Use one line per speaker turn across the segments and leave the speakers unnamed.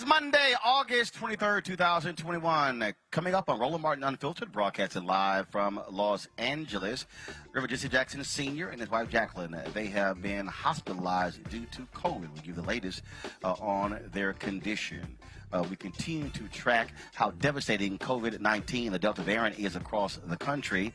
Monday, August 23rd, 2021. Coming up on Roland Martin Unfiltered, broadcasting live from Los Angeles. Reverend Jesse Jackson Sr. and his wife Jacqueline, they have been hospitalized due to COVID. We'll give you the latest on their condition. We continue to track how devastating COVID-19, the Delta variant, is across the country.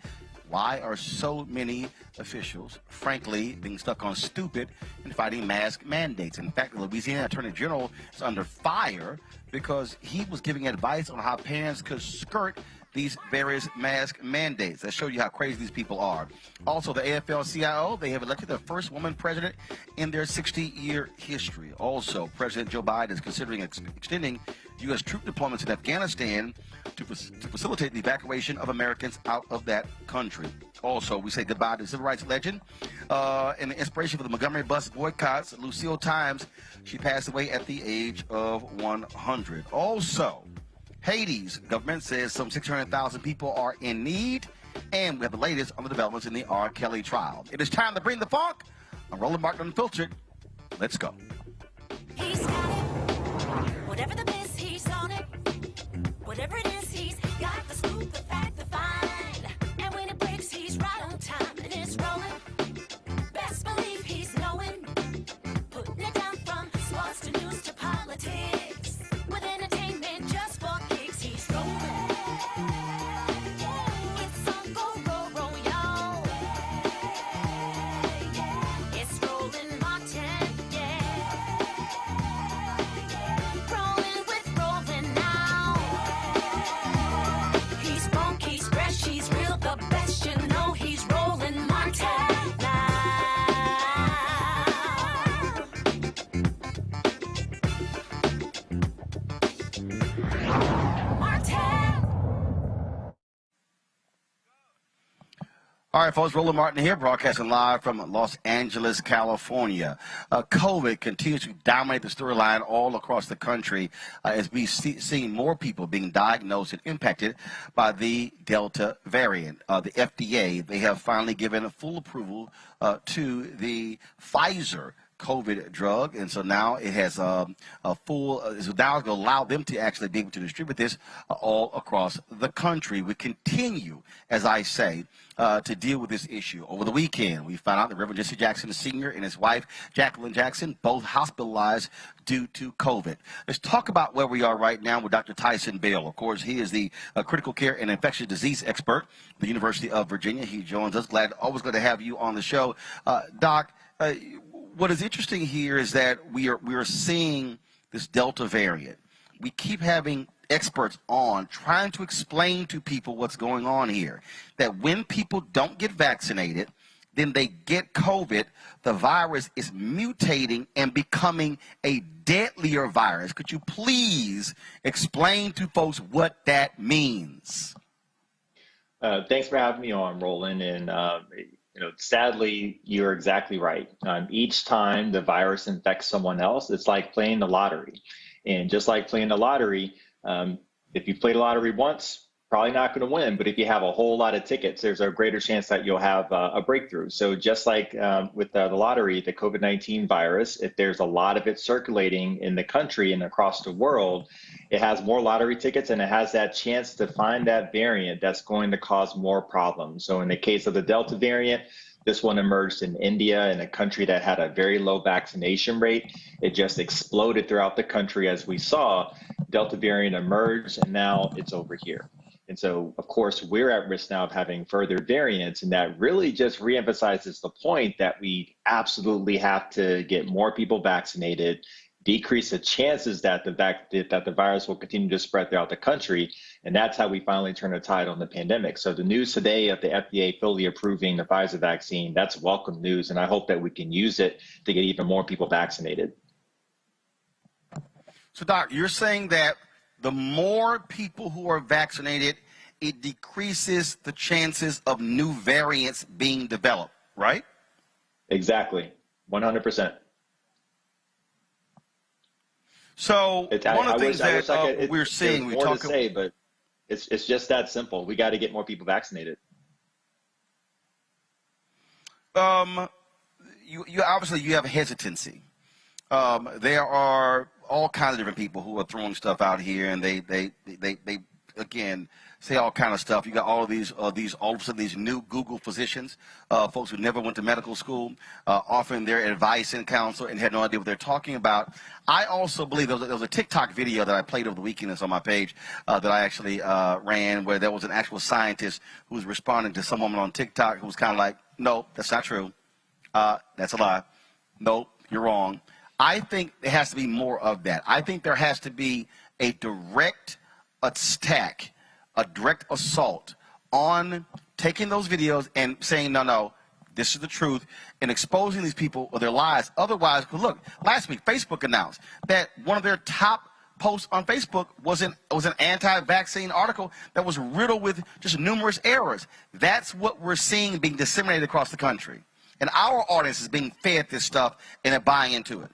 Why are so many officials, frankly, being stuck on stupid and fighting mask mandates? In fact, the Louisiana Attorney General is under fire because he was giving advice on how parents could skirt these various mask mandates. That show you how crazy these people are. Also, the AFL-CIO, they have elected the first woman president in their 60-year history. Also, President Joe Biden is considering extending U.S. troop deployments in Afghanistan to facilitate the evacuation of Americans out of that country. Also, we say goodbye to civil rights legend and the inspiration for the Montgomery Bus Boycotts, Lucille Times. She passed away at the age of 100. Also, Haiti's government says some 600,000 people are in need, and we have the latest on the developments in the R. Kelly trial. It is time to bring the funk. I'm Roland Martin Unfiltered. Let's go.
He's got it. Whatever the biz, he's on it. Whatever it is, he's got the scoop, the fact, the find. And when it breaks, he's right on time, and it's rolling. Best believe he's knowing. Putting it down from sports to news to politics. With entertainment just for kicks, he's rolling. It's on go, roll, roll, y'all. It's Roland Martin, yeah. Rolling with Roland now. He's funk, he's fresh, he's real, the best, you know he's Roland Martin now.
All right, folks, Roland Martin here, broadcasting live from Los Angeles, California. COVID continues to dominate the storyline all across the country as we see more people being diagnosed and impacted by the Delta variant. The FDA, they have finally given full approval to the Pfizer COVID drug, and so now it has a full. So now it's going to allow them to actually be able to distribute this all across the country. We continue, as I say, to deal with this issue. Over the weekend, we found out that Reverend Jesse Jackson Sr. and his wife, Jacqueline Jackson, both hospitalized due to COVID. Let's talk about where we are right now with Dr. Tyson Bale. Of course, he is the critical care and infectious disease expert at the University of Virginia. He joins us. Always glad to have you on the show. Doc, what is interesting here is that we are seeing this Delta variant. We keep having experts on trying to explain to people what's going on here, that when people don't get vaccinated, then they get COVID, the virus is mutating and becoming a deadlier virus. Could you please explain to folks what that means?
Thanks for having me on, Roland. And sadly, you're exactly right. Each time the virus infects someone else, it's like playing the lottery. And just like playing the lottery, if you play the lottery once, probably not going to win. But if you have a whole lot of tickets, there's a greater chance that you'll have a breakthrough. So just like with the lottery, the COVID-19 virus, if there's a lot of it circulating in the country and across the world, it has more lottery tickets and it has that chance to find that variant that's going to cause more problems. So in the case of the Delta variant, this one emerged in India, in a country that had a very low vaccination rate. It just exploded throughout the country as we saw. Delta variant emerged, and now it's over here. And so, of course, we're at risk now of having further variants, and that really just reemphasizes the point that we absolutely have to get more people vaccinated, decrease the chances that the virus will continue to spread throughout the country, and that's how we finally turn the tide on the pandemic. So the news today of the FDA fully approving the Pfizer vaccine, that's welcome news, and I hope that we can use it to get even more people vaccinated.
So, Doc, you're saying that the more people who are vaccinated, it decreases the chances of new variants being developed, right?
Exactly, 100%.
So one of the things that we're seeing, we talk about,
but it's just that simple. We got to get more people vaccinated.
You obviously you have a hesitancy. There are all kinds of different people who are throwing stuff out here, and they again say all kind of stuff. You got all of these all of a sudden these new Google physicians, folks who never went to medical school, offering their advice and counsel and had no idea what they're talking about. I also believe there was a TikTok video that I played over the weekend that's on my page that I actually ran, where there was an actual scientist who was responding to some woman on TikTok who was kind of like, "No, that's not true. That's a lie. Nope, you're wrong." I think there has to be more of that. I think there has to be a direct attack, a direct assault on taking those videos and saying, no, this is the truth, and exposing these people or their lies. Otherwise, look, last week, Facebook announced that one of their top posts on Facebook was an anti-vaccine article that was riddled with just numerous errors. That's what we're seeing being disseminated across the country. And our audience is being fed this stuff and they're buying into it.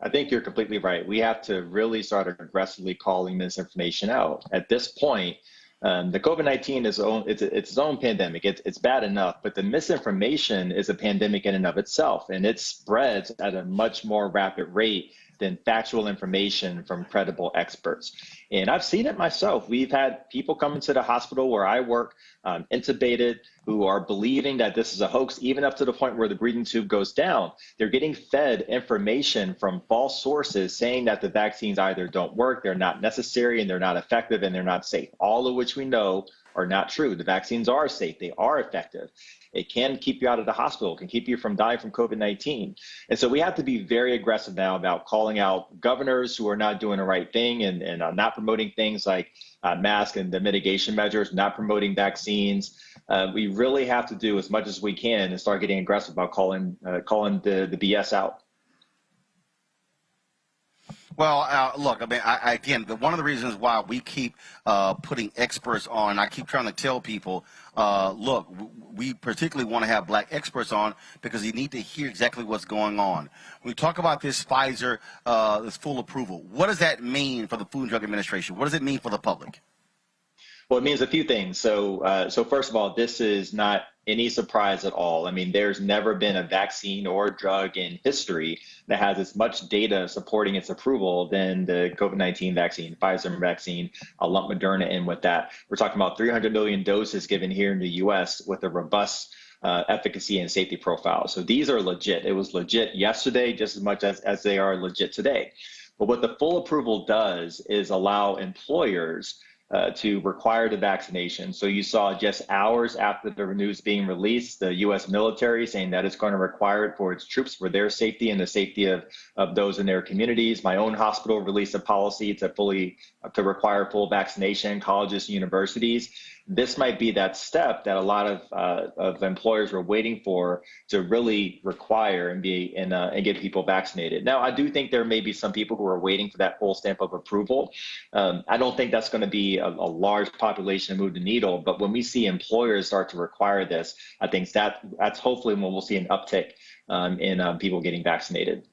I think you're completely right. We have to really start aggressively calling misinformation out. At this point, the COVID-19 is it's its own pandemic. It's bad enough, but the misinformation is a pandemic in and of itself, and it spreads at a much more rapid rate than factual information from credible experts. And I've seen it myself. We've had people come into the hospital where I work, intubated, who are believing that this is a hoax, even up to the point where the breathing tube goes down. They're getting fed information from false sources saying that the vaccines either don't work, they're not necessary, and they're not effective, and they're not safe, all of which we know are not true. The vaccines are safe, they are effective. It can keep you out of the hospital, can keep you from dying from COVID-19. And so we have to be very aggressive now about calling out governors who are not doing the right thing and not promoting things like masks and the mitigation measures, not promoting vaccines. We really have to do as much as we can and start getting aggressive about calling the BS out.
Well, look, I mean, again, one of the reasons why we keep putting experts on, I keep trying to tell people, look, we particularly want to have black experts on because you need to hear exactly what's going on. When we talk about this Pfizer, this full approval, what does that mean for the Food and Drug Administration? What does it mean for the public?
Well, it means a few things. So first of all, this is not any surprise at all. I mean, there's never been a vaccine or drug in history that has as much data supporting its approval than the COVID-19 vaccine, Pfizer vaccine. I'll lump Moderna in with that. We're talking about 300 million doses given here in the US with a robust efficacy and safety profile. So these are legit. It was legit yesterday just as much as they are legit today. But what the full approval does is allow employers to require the vaccination. So you saw just hours after the news being released, the U.S. military saying that it's going to require it for its troops, for their safety and the safety of those in their communities. My own hospital released a policy to require full vaccination, colleges and universities. This might be that step that a lot of employers were waiting for to really require and get people vaccinated. Now, I do think there may be some people who are waiting for that full stamp of approval. I don't think that's going to be a large population to move the needle, but when we see employers start to require this, I think that's hopefully when we'll see an uptick in people getting vaccinated.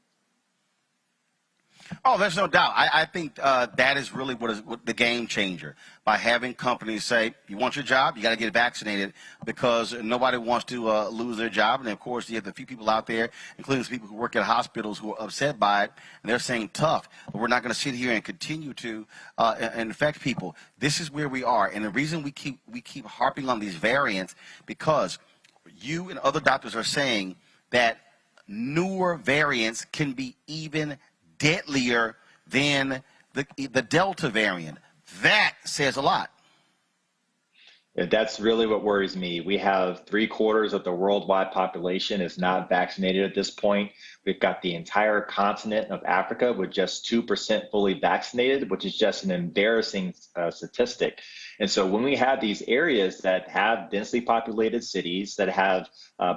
Oh, there's no doubt. I think that is really what the game changer, by having companies say, you want your job, you got to get vaccinated, because nobody wants to lose their job. And, of course, you have a few people out there, including people who work at hospitals, who are upset by it, and they're saying, tough, but we're not going to sit here and continue to infect people. This is where we are. And the reason we keep harping on these variants, because you and other doctors are saying that newer variants can be even deadlier than the Delta variant. That says a lot.
That's really what worries me. We have 3/4 of the worldwide population is not vaccinated at this point. We've got the entire continent of Africa with just 2% fully vaccinated, which is just an embarrassing statistic. And so when we have these areas that have densely populated cities, that have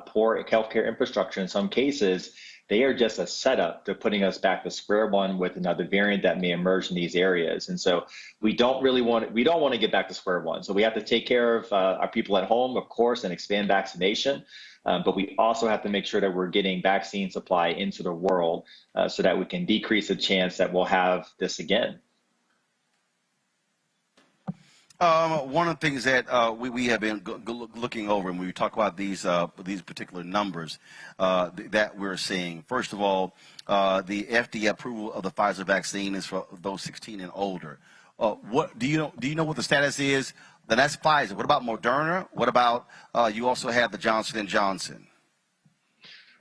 poor healthcare infrastructure in some cases, they are just a setup to putting us back to square one with another variant that may emerge in these areas. And so we don't want to get back to square one. So we have to take care of our people at home, of course, and expand vaccination. But we also have to make sure that we're getting vaccine supply into the world so that we can decrease the chance that we'll have this again.
One of the things that we have been looking over, and when we talk about these particular numbers that we're seeing, first of all, the FDA approval of the Pfizer vaccine is for those 16 and older. What do you know what the status is? Then that's Pfizer. What about Moderna? What about you also have the Johnson & Johnson?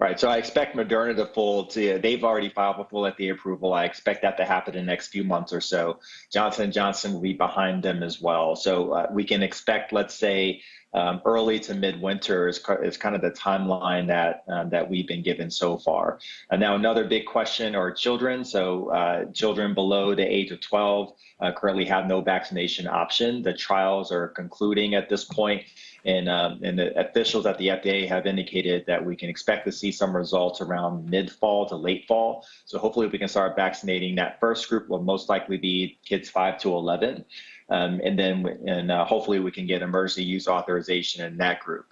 Right, so I expect Moderna they've already filed for full FDA approval. I expect that to happen in the next few months or so. Johnson & Johnson will be behind them as well. So we can expect, let's say, early to midwinter is kind of the timeline that we've been given so far. And now another big question are children. So children below the age of 12 currently have no vaccination option. The trials are concluding at this point. And the officials at the FDA have indicated that we can expect to see some results around mid-fall to late fall. So hopefully we can start vaccinating that first group. Will most likely be kids 5 to 11. And then hopefully we can get emergency use authorization in that group.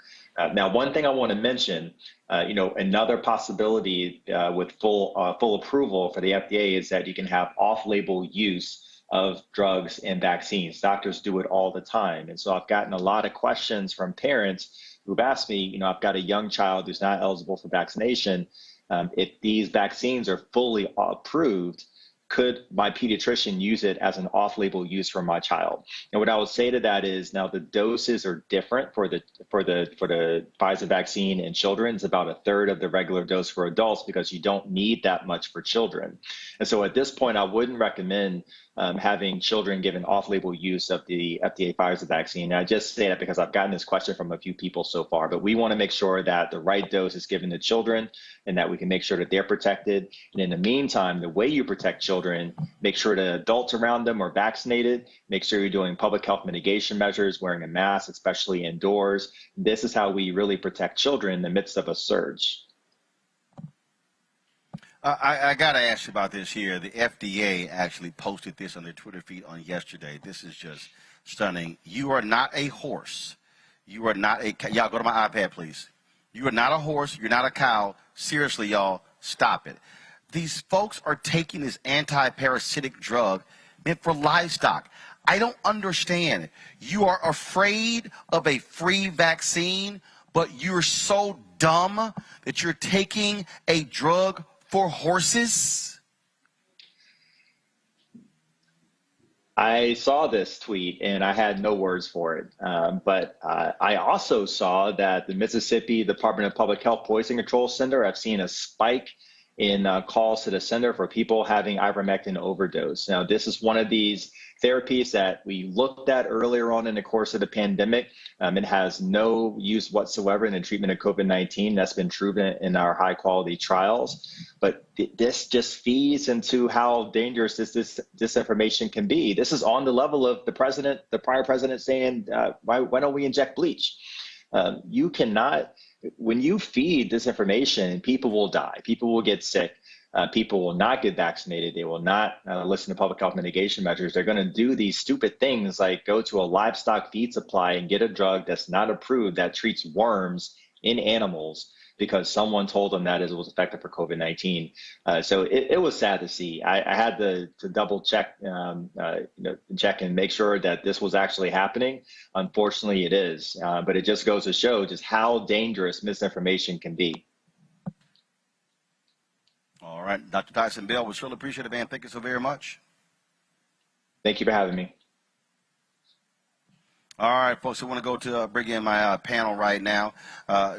Now, one thing I want to mention, another possibility with full approval for the FDA is that you can have off-label use of drugs and vaccines. Doctors do it all the time. And so I've gotten a lot of questions from parents who've asked me, I've got a young child who's not eligible for vaccination. If these vaccines are fully approved, could my pediatrician use it as an off-label use for my child? And what I would say to that is, now the doses are different for the Pfizer vaccine in children. It's about 1/3 of the regular dose for adults because you don't need that much for children. And so at this point, I wouldn't recommend having children given off-label use of the FDA Pfizer vaccine. And I just say that because I've gotten this question from a few people so far, but we want to make sure that the right dose is given to children and that we can make sure that they're protected. And in the meantime, the way you protect children, make sure the adults around them are vaccinated, make sure you're doing public health mitigation measures, wearing a mask, especially indoors. This is how we really protect children in the midst of a surge.
I got to ask you about this here. The FDA actually posted this on their Twitter feed on yesterday. This is just stunning. You are not a horse. You are not a cow. Y'all go to my iPad, please. You are not a horse. You're not a cow. Seriously, y'all, stop it. These folks are taking this anti-parasitic drug meant for livestock. I don't understand. You are afraid of a free vaccine, but you're so dumb that you're taking a drug for horses?
I saw this tweet and I had no words for it. But I also saw that the Mississippi Department of Public Health Poison Control Center, I've seen a spike in calls to the center for people having ivermectin overdose. Now, this is one of these therapies that we looked at earlier on in the course of the pandemic. It has no use whatsoever in the treatment of COVID-19. That's been proven in our high quality trials. But this just feeds into how dangerous this disinformation can be. This is on the level of the prior president saying, why don't we inject bleach? You cannot, when you feed disinformation, people will die, people will get sick, people will not get vaccinated, they will not listen to public health mitigation measures. They're going to do these stupid things like go to a livestock feed supply and get a drug that's not approved that treats worms in animals because someone told them that it was effective for COVID-19. So it was sad to see. I had to double check, check and make sure that this was actually happening. Unfortunately, it is, but it just goes to show just how dangerous misinformation can be.
All right, Dr. Tyson Bell, we surely appreciate it, man. Thank you so very much.
Thank you for having me.
All right, folks, I want to go to bring in my panel right now.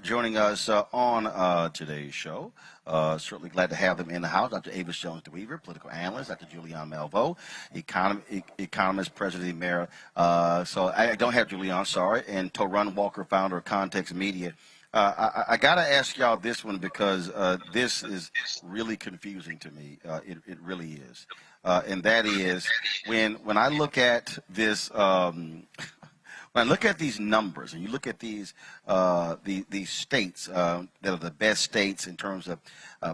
Joining us on today's show, certainly glad to have them in the house, Dr. Avis Jones-DeWeaver, political analyst, Dr. Julian Malveaux, economist, president of the mayor. So I don't have Julian, sorry, and Torun Walker, founder of Context Media. I got to ask y'all this one because this is really confusing to me. It really is. And that is when I look at this, when I look at these numbers and you look at these states that are the best states in terms of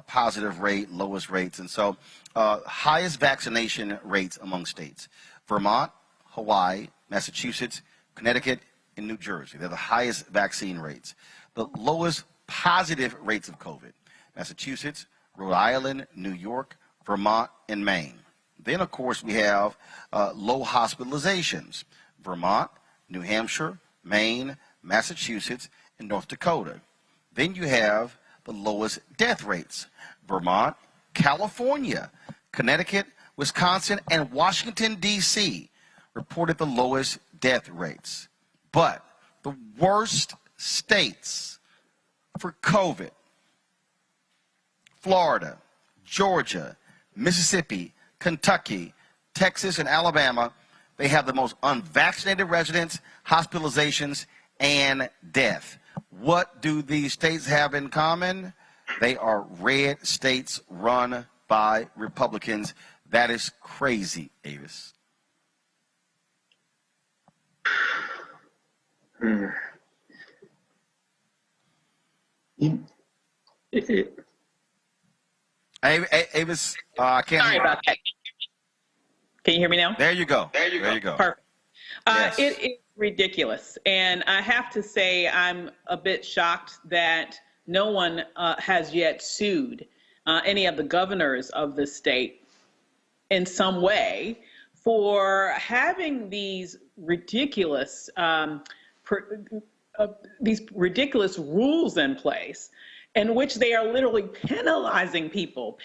positive rate, lowest rates, and so highest vaccination rates among states: Vermont, Hawaii, Massachusetts, Connecticut, and New Jersey. They're the highest vaccine rates. The lowest positive rates of COVID: Massachusetts, Rhode Island, New York, Vermont, and Maine. Then, of course, we have low hospitalizations: Vermont, New Hampshire, Maine, Massachusetts, and North Dakota. Then you have the lowest death rates: Vermont, California, Connecticut, Wisconsin, and Washington, D.C. reported the lowest death rates. But the worst states for COVID: Florida, Georgia, Mississippi, Kentucky, Texas, and Alabama. They have the most unvaccinated residents, hospitalizations, and death. What do these states have in common? They are red states run by Republicans. That is crazy, Avis. Avis, I can't
Sorry
hear.
about that. Can you hear me now?
There you go. There you go.
Perfect.
Yes.
It is ridiculous. And I have to say I'm a bit shocked that no one has yet sued any of the governors of the state in some way for having these ridiculous rules in place in which they are literally penalizing people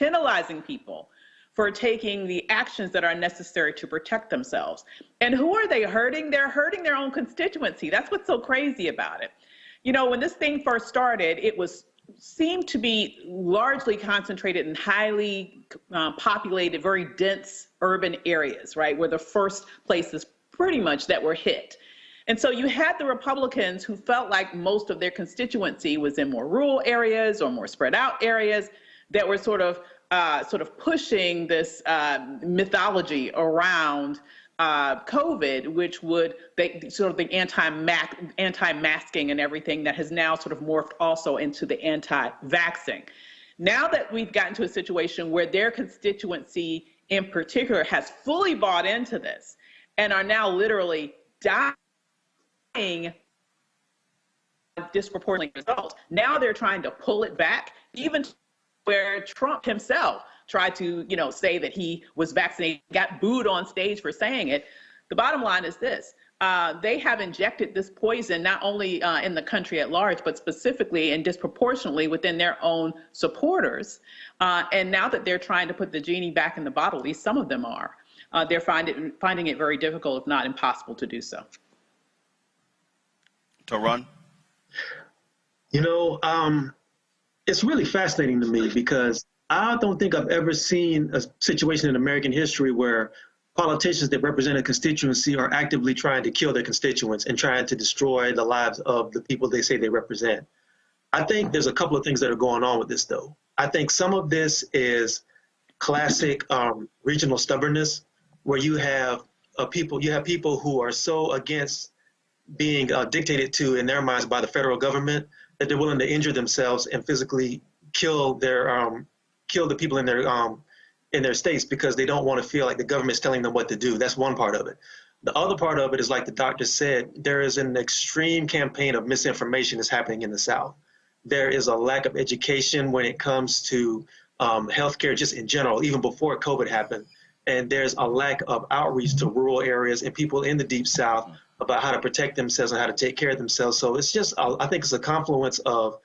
for taking the actions that are necessary to protect themselves. And who are they hurting? They're hurting their own constituency. That's what's so crazy about it. You know, when this thing first started, it seemed to be largely concentrated in highly populated, very dense urban areas, right, were the first places pretty much that were hit. And so you had the Republicans who felt like most of their constituency was in more rural areas or more spread out areas that were sort of pushing this mythology around COVID, which would the anti-masking and everything that has now sort of morphed also into the anti-vaxxing. Now that we've gotten to a situation where their constituency in particular has fully bought into this and are now literally dying disproportionately results, now they're trying to pull it back, even where Trump himself tried to, say that he was vaccinated, got booed on stage for saying it. The bottom line is this: they have injected this poison not only in the country at large, but specifically and disproportionately within their own supporters. And now that they're trying to put the genie back in the bottle, at least some of them are, they're finding it very difficult, if not impossible, to do so.
To run?
You know, it's really fascinating to me because I don't think I've ever seen a situation in American history where politicians that represent a constituency are actively trying to kill their constituents and trying to destroy the lives of the people they say they represent. I think there's a couple of things that are going on with this, though. I think some of this is classic regional stubbornness, where you have people who are so against being dictated to in their minds by the federal government that they're willing to injure themselves and physically kill the people in their states because they don't want to feel like the government's telling them what to do. That's one part of it. The other part of it is, like the doctor said, there is an extreme campaign of misinformation that's happening in the South. There is a lack of education when it comes to healthcare just in general, even before COVID happened. And there's a lack of outreach to rural areas and people in the Deep South about how to protect themselves and how to take care of themselves. So it's just, I think it's a confluence of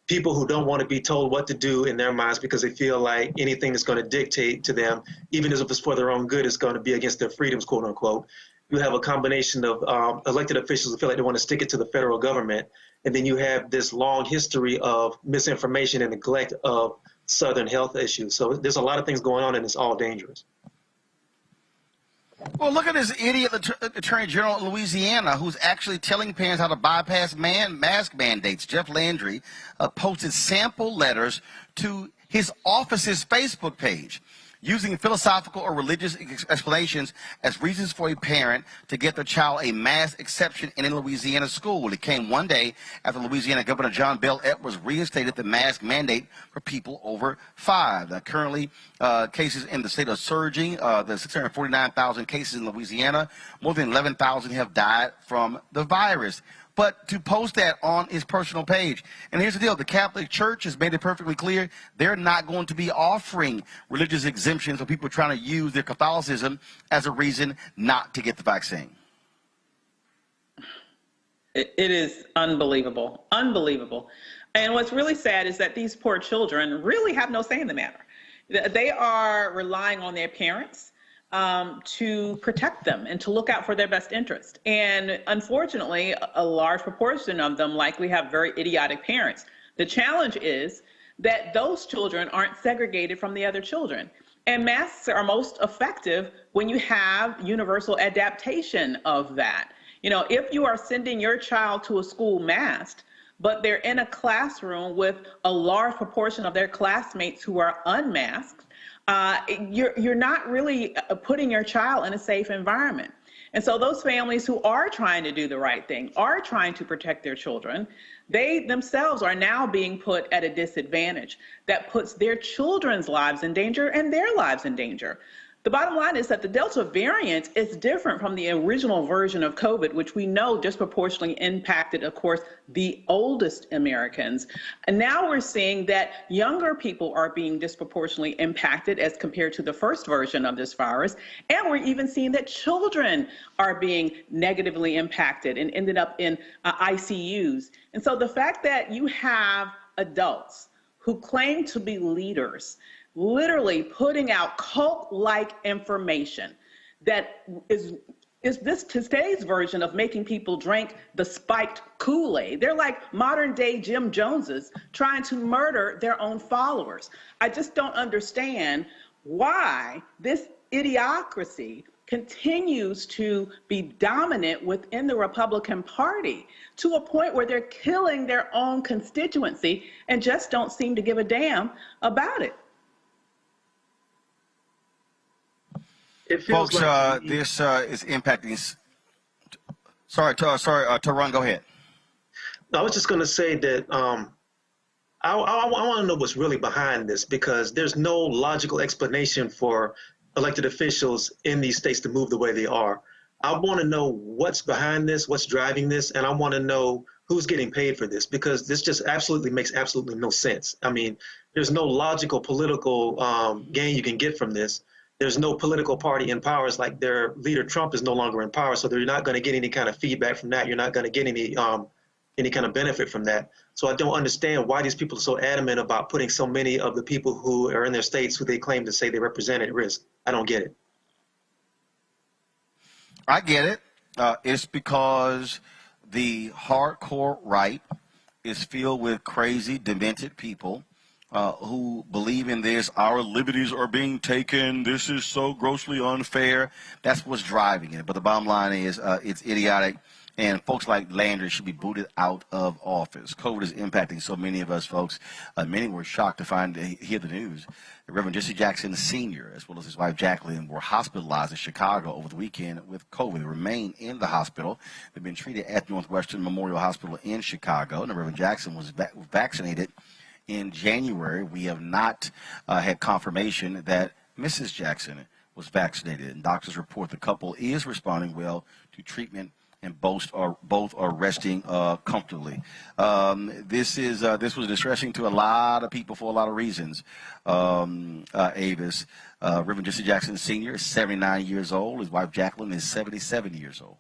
people who don't want to be told what to do in their minds because they feel like anything that's going to dictate to them, even if it's for their own good, is going to be against their freedoms, quote unquote. You have a combination of elected officials who feel like they want to stick it to the federal government. And then you have this long history of misinformation and neglect of Southern health issues. So there's a lot of things going on, and it's all dangerous.
Well, look at this idiot Attorney General in Louisiana who's actually telling parents how to bypass mask mandates. Jeff Landry posted sample letters to his office's Facebook page, using philosophical or religious explanations as reasons for a parent to get their child a mask exception in a Louisiana school. It came one day after Louisiana Governor John Bel Edwards reinstated the mask mandate for people over 5. Now, currently, cases in the state are surging. There's 649,000 cases in Louisiana. More than 11,000 have died from the virus. But to post that on his personal page. And here's the deal. The Catholic Church has made it perfectly clear they're not going to be offering religious exemptions for people trying to use their Catholicism as a reason not to get the vaccine.
It is unbelievable, unbelievable. And what's really sad is that these poor children really have no say in the matter. They are relying on their parents to protect them and to look out for their best interest. And unfortunately, a large proportion of them likely have very idiotic parents. The challenge is that those children aren't segregated from the other children. And masks are most effective when you have universal adaptation of that. You know, if you are sending your child to a school masked, but they're in a classroom with a large proportion of their classmates who are unmasked, you're not really putting your child in a safe environment. And so those families who are trying to do the right thing, are trying to protect their children, they themselves are now being put at a disadvantage that puts their children's lives in danger and their lives in danger. The bottom line is that the Delta variant is different from the original version of COVID, which we know disproportionately impacted, of course, the oldest Americans. And now we're seeing that younger people are being disproportionately impacted as compared to the first version of this virus. And we're even seeing that children are being negatively impacted and ended up in ICUs. And so the fact that you have adults who claim to be leaders literally putting out cult-like information that is this today's version of making people drink the spiked Kool-Aid. They're like modern-day Jim Joneses trying to murder their own followers. I just don't understand why this idiocracy continues to be dominant within the Republican Party to a point where they're killing their own constituency and just don't seem to give a damn about it.
Folks, like this is impacting. Sorry, Taron, go ahead.
I was just going to say that I want to know what's really behind this, because there's no logical explanation for elected officials in these states to move the way they are. I want to know what's behind this, what's driving this, and I want to know who's getting paid for this, because this just makes absolutely no sense. I mean, there's no logical political gain you can get from this. there's no political party in power. It's like their leader Trump is no longer in power, so they're not going to get any kind of feedback from that. You're not going to get any kind of benefit from that. So I don't understand why these people are so adamant about putting so many of the people who are in their states who they claim to say they represent at risk. I don't get it.
I get it. It's because the hardcore right is filled with crazy, demented people who believe in this. Our liberties are being taken. This is so grossly unfair. That's what's driving it. But the bottom line is it's idiotic. And folks like Landry should be booted out of office. COVID is impacting so many of us, folks. Many were shocked to hear the news. Reverend Jesse Jackson Sr., as well as his wife Jacqueline, were hospitalized in Chicago over the weekend with COVID. They remain in the hospital. They've been treated at Northwestern Memorial Hospital in Chicago. And Reverend Jackson was vaccinated in January. We have not had confirmation that Mrs. Jackson was vaccinated. And doctors report the couple is responding well to treatment, and both are resting comfortably. This was distressing to a lot of people for a lot of reasons. Avis, Reverend Jesse Jackson Sr. is 79 years old. His wife Jacqueline is 77 years old.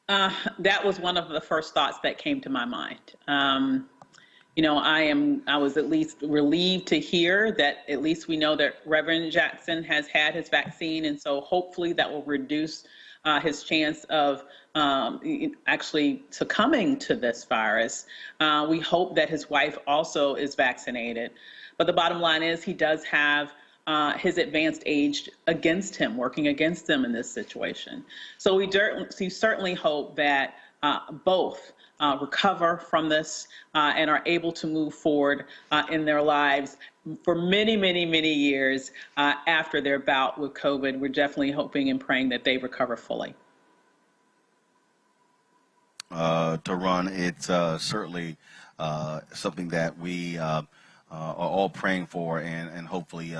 That was one of the first thoughts that came to my mind. I was at least relieved to hear that at least we know that Reverend Jackson has had his vaccine, and so hopefully that will reduce his chance of actually succumbing to this virus. We hope that his wife also is vaccinated. But the bottom line is he does have his advanced age against him, working against him in this situation. So we certainly hope that both recover from this and are able to move forward in their lives for many, many, many years after their bout with COVID. We're definitely hoping and praying that they recover fully.
To run, it's certainly something that we are all praying for, and hopefully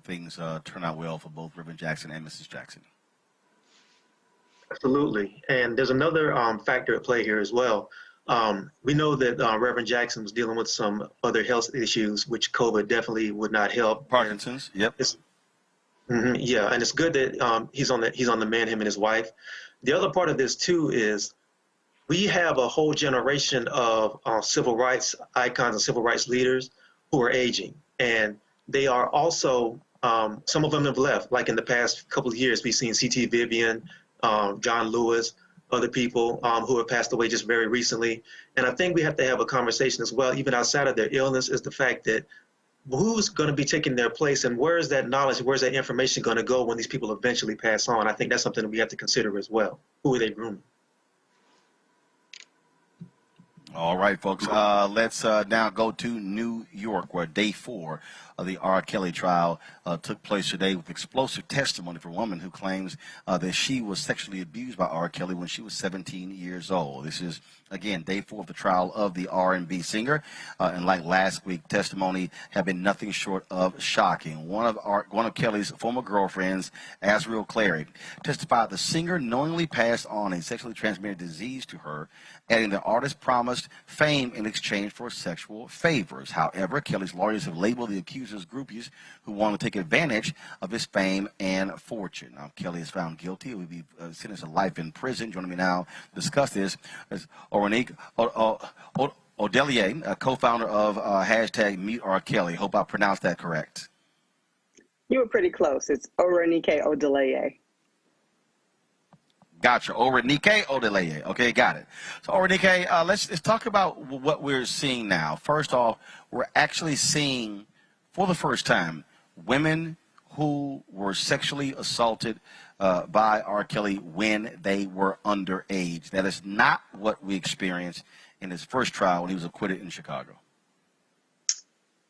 things turn out well for both Reverend Jackson and Mrs. Jackson.
Absolutely. And there's another factor at play here as well. We know that Reverend Jackson was dealing with some other health issues, which COVID definitely would not help.
Parkinson's, yep.
Yeah, and it's good that he's on the mend, him and his wife. The other part of this too is we have a whole generation of civil rights icons and civil rights leaders who are aging, and they are also some of them have left. Like in the past couple of years, we've seen C.T. Vivian, John Lewis, other people who have passed away just very recently. And I think we have to have a conversation as well, even outside of their illness, is the fact that who's going to be taking their place, and where is that knowledge, where's that information going to go when these people eventually pass on? I think that's something that we have to consider as well. Who are they grooming?
All right, folks. Let's now go to New York, where day 4 of the R. Kelly trial took place today with explosive testimony from a woman who claims that she was sexually abused by R. Kelly when she was 17 years old. This is, again, day 4 of the trial of the R&B singer. And like last week, testimony have been nothing short of shocking. One of Kelly's former girlfriends, Azriel Clary, testified the singer knowingly passed on a sexually transmitted disease to her, adding the artist promised fame in exchange for sexual favors. However, Kelly's lawyers have labeled the accusers groupies who want to take advantage of his fame and fortune. Now, Kelly is found guilty. He will be sentenced to life in prison. Joining me now to discuss this is Orenique Odelier, co-founder of hashtag Meet R. Kelly. Hope I pronounced that correct.
You were pretty close. It's Orenique Odelier.
Gotcha. Orenique Odelier. Okay, got it. So, Orenique, let's talk about what we're seeing now. First off, we're actually seeing, for the first time, women who were sexually assaulted by R. Kelly when they were underage. That is not what we experienced in his first trial when he was acquitted in Chicago.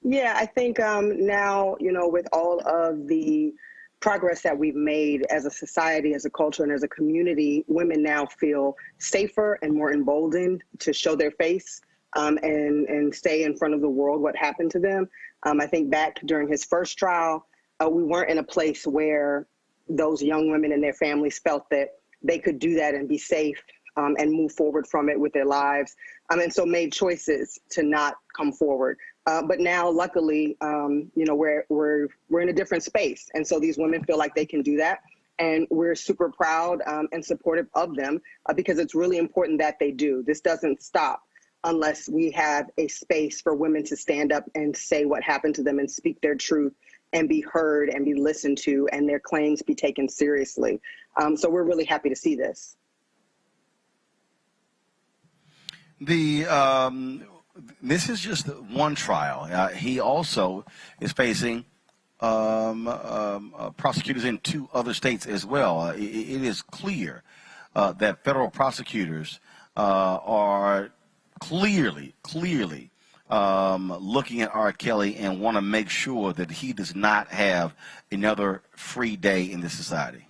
Yeah, I think now, with all of the progress that we've made as a society, as a culture, and as a community, women now feel safer and more emboldened to show their face and stay in front of the world what happened to them. I think back during his first trial, we weren't in a place where those young women and their families felt that they could do that and be safe and move forward from it with their lives. And so made choices to not come forward. But now, luckily, you know, we're in a different space, and so these women feel like they can do that, and we're super proud and supportive of them because it's really important that they do. This doesn't stop unless we have a space for women to stand up and say what happened to them and speak their truth and be heard and be listened to and their claims be taken seriously. So we're really happy to see this.
This is just one trial. He also is facing prosecutors in 2 other states as well. It is clear that federal prosecutors are clearly looking at R. Kelly and want to make sure that he does not have another free day in this society.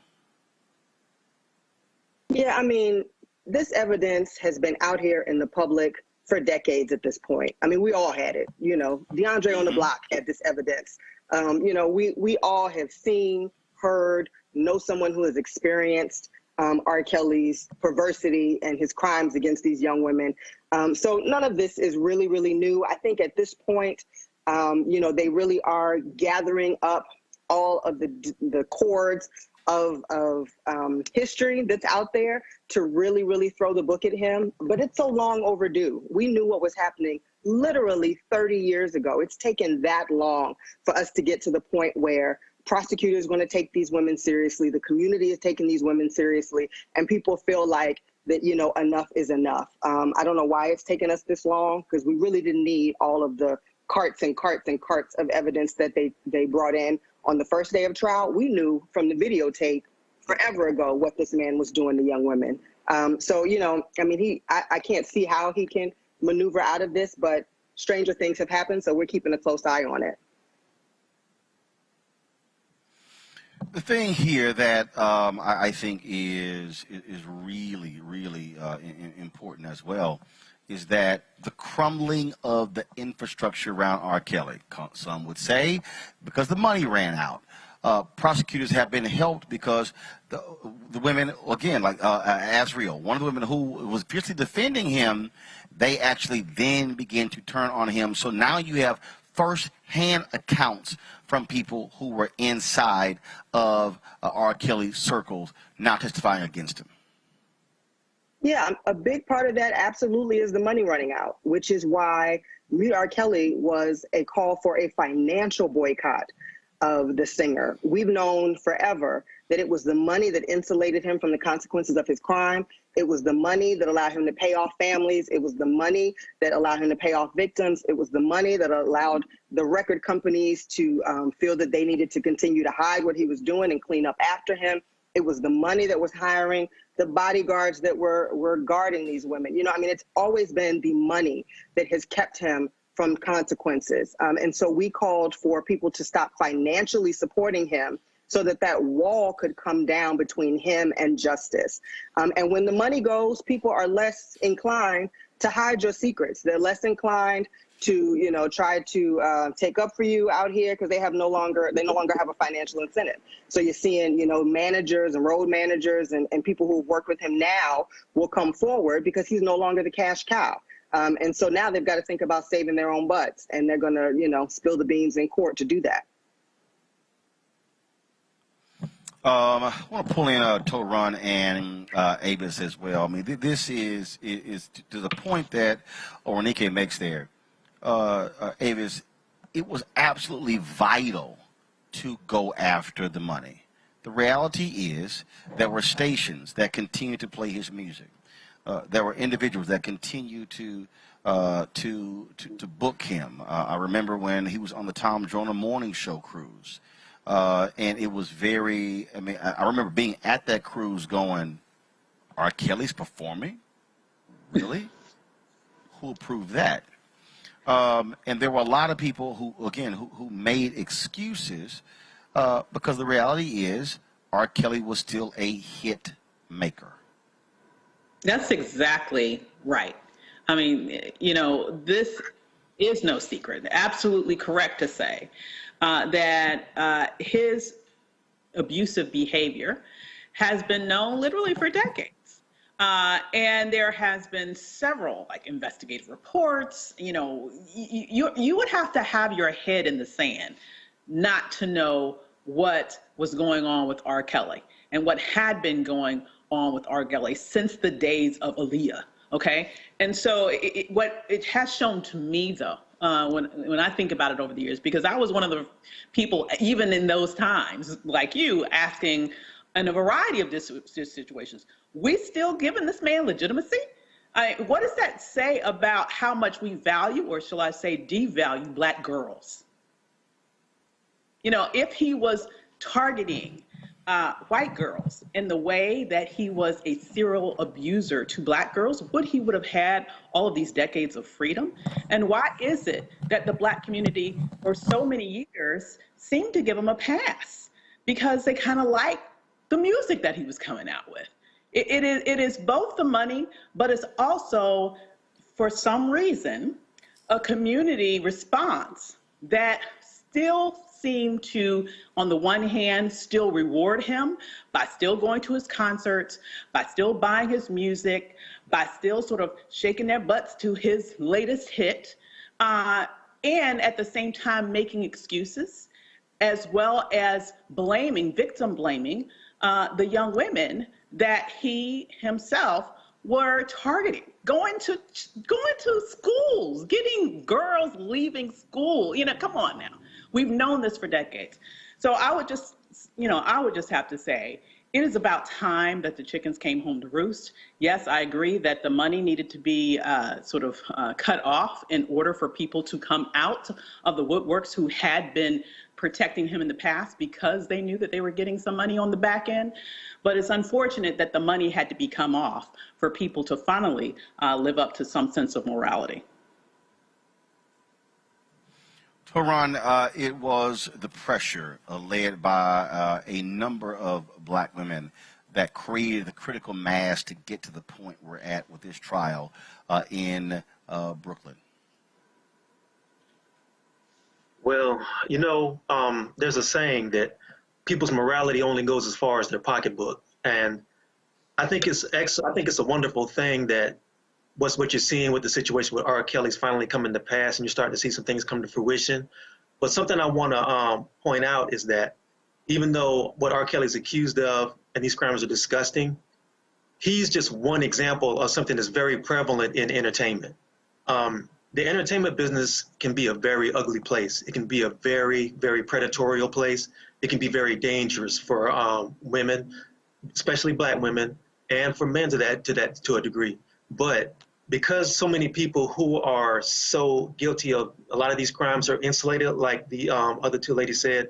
Yeah, I mean, this evidence has been out here in the public for decades at this point. I mean, we all had it. You know, DeAndre on the block had this evidence. You know, we all have seen, heard, know someone who has experienced R. Kelly's perversity and his crimes against these young women. So none of this is really new. I think at this point, you know, they really are gathering up all of the chords of history that's out there to really throw the book at him. But it's so long overdue. We knew what was happening literally 30 years ago. It's taken that long for us to get to the point where prosecutors are going to take these women seriously. The community is taking these women seriously, and people feel like that, you know, enough is enough. I don't know why it's taken us this long, because we really didn't need all of the carts and carts and carts of evidence that they brought in on the first day of trial. We knew from the videotape forever ago what this man was doing to young women. So, you know, I mean, I can't see how he can maneuver out of this, but stranger things have happened, so we're keeping a close eye on it.
The thing here that I think is really important as well is that the crumbling of the infrastructure around R. Kelly. Some would say because the money ran out. Prosecutors have been helped because the women, again, like Azriel, one of the women who was fiercely defending him, they actually then began to turn on him. So now you have first-hand accounts from people who were inside of R. Kelly's circles now testifying against him.
Yeah, a big part of that absolutely is the money running out, which is why Mute R. Kelly was a call for a financial boycott of the singer. We've known forever that it was the money that insulated him from the consequences of his crime. It was the money that allowed him to pay off families. It was the money that allowed him to pay off victims. It was the money that allowed the record companies to feel that they needed to continue to hide what he was doing and clean up after him. It was the money that was hiring the bodyguards that were guarding these women. You know, I mean, it's always been the money that has kept him from consequences. And so we called for people to stop financially supporting him so that that wall could come down between him and justice. And when the money goes, people are less inclined to hide your secrets. They're less inclined to, you know, try to take up for you out here because they no longer have a financial incentive. So you're seeing, you know, managers and road managers and people who work with him now will come forward because he's no longer the cash cow. And so now they've got to think about saving their own butts, and they're going to, you know, spill the beans in court to do that.
I want to pull in Total Run and Avis as well. I mean, this is to the point that Oronike makes there. Avis, it was absolutely vital to go after the money. The reality is there were stations that continued to play his music. There were individuals that continue to book him. I remember when he was on the Tom Joyner Morning Show cruise, and it was very. I mean, I remember being at that cruise, going, "R. Kelly's performing? Really? Who approved that?" And there were a lot of people who made excuses because the reality is R. Kelly was still a hit maker.
That's exactly right. I mean, you know, this is no secret. Absolutely correct to say that his abusive behavior has been known literally for decades. And there has been several like investigative reports. You know, you would have to have your head in the sand not to know what was going on with R. Kelly and what had been going on with R. Kelly since the days of Aaliyah. Okay, and so what it has shown to me, though, when I think about it over the years, because I was one of the people, even in those times, like you, asking in a variety of situations, we still giving this man legitimacy? What does that say about how much we value, or shall I say devalue, Black girls? You know, if he was targeting white girls in the way that he was a serial abuser to Black girls, would have had all of these decades of freedom? And why is it that the Black community for so many years seemed to give him a pass? Because they kind of like the music that he was coming out with. It is both the money, but it's also, for some reason, a community response that still seem to, on the one hand, still reward him by still going to his concerts, by still buying his music, by still sort of shaking their butts to his latest hit, and at the same time making excuses, as well as victim blaming the young women that he himself were targeting, going to schools, getting girls leaving school. You know, come on now. We've known this for decades. So I would just have to say, it is about time that the chickens came home to roost. Yes, I agree that the money needed to be cut off in order for people to come out of the woodworks who had been protecting him in the past because they knew that they were getting some money on the back end. But it's unfortunate that the money had to be come off for people to finally live up to some sense of morality.
Roland, it was the pressure led by a number of Black women that created the critical mass to get to the point we're at with this trial in Brooklyn.
Well, you know, there's a saying that people's morality only goes as far as their pocketbook, and I think it's a wonderful thing that what you're seeing with the situation with R. Kelly's finally coming to pass, and you're starting to see some things come to fruition. But something I want to point out is that even though what R. Kelly's accused of and these crimes are disgusting, he's just one example of something that's very prevalent in entertainment. The entertainment business can be a very ugly place. It can be a very, very predatorial place. It can be very dangerous for women, especially Black women, and for men to a degree. But because so many people who are so guilty of a lot of these crimes are insulated, like the other two ladies said,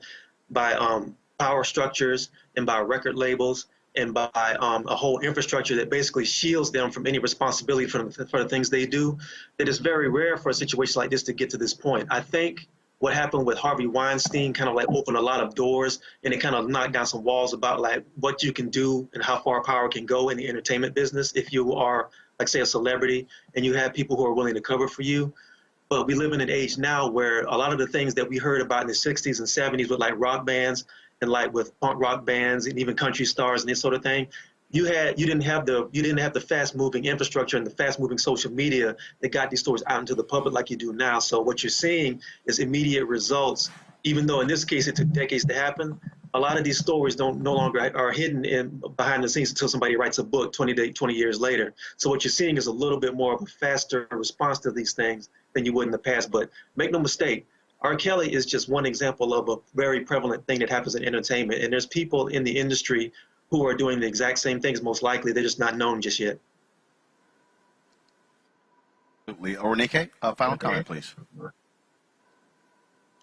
by power structures and by record labels and by a whole infrastructure that basically shields them from any responsibility for the things they do, that it's very rare for a situation like this to get to this point. I think what happened with Harvey Weinstein kind of like opened a lot of doors, and it kind of knocked down some walls about like what you can do and how far power can go in the entertainment business if you are, like, say, a celebrity and you have people who are willing to cover for you. But we live in an age now where a lot of the things that we heard about in the 60s and 70s with like rock bands and like with punk rock bands and even country stars and this sort of thing, you didn't have the fast moving infrastructure and the fast moving social media that got these stories out into the public like you do now. So what you're seeing is immediate results, even though in this case it took decades to happen. A lot of these stories no longer are hidden behind the scenes until somebody writes a book 20 years later. So what you're seeing is a little bit more of a faster response to these things than you would in the past. But make no mistake, R. Kelly is just one example of a very prevalent thing that happens in entertainment. And there's people in the industry who are doing the exact same things, most likely. They're just not known just yet.
Absolutely. Oronike, final comment, please.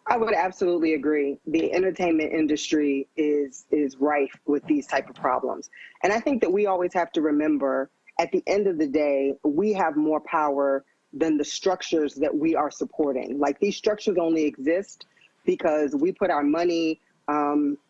I would absolutely agree. The entertainment industry is rife with these type of problems. And I think that we always have to remember, at the end of the day, we have more power than the structures that we are supporting. Like, these structures only exist because we put our money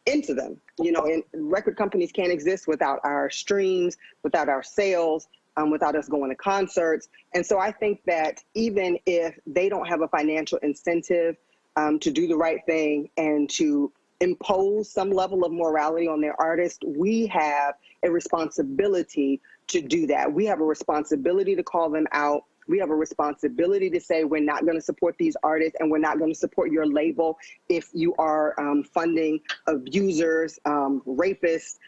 into them. You know, and record companies can't exist without our streams, without our sales, without us going to concerts. And so I think that even if they don't have a financial incentive to do the right thing and to impose some level of morality on their artists, we have a responsibility to do that. We have a responsibility to call them out. We have a responsibility to say we're not going to support these artists and we're not going to support your label if you are funding abusers, rapists,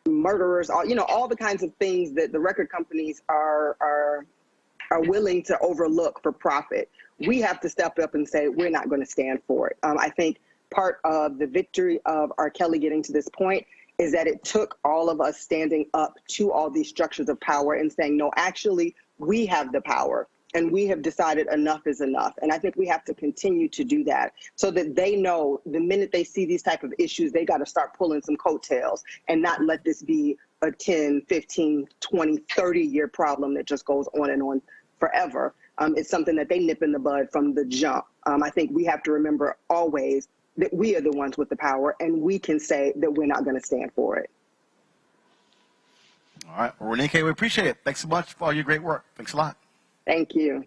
murderers, all the kinds of things that the record companies are willing to overlook for profit. We have to step up and say we're not going to stand for it. I think part of the victory of R. Kelly getting to this point is that it took all of us standing up to all these structures of power and saying, no, actually, we have the power and we have decided enough is enough. And I think we have to continue to do that so that they know the minute they see these type of issues, they got to start pulling some coattails and not let this be a 10, 15, 20, 30-year problem that just goes on and on forever. It's something that they nip in the bud from the jump. I think we have to remember always that we are the ones with the power and we can say that we're not going to stand for it.
All right. Well, Renike, we appreciate it. Thanks so much for all your great work. Thanks a lot.
Thank you.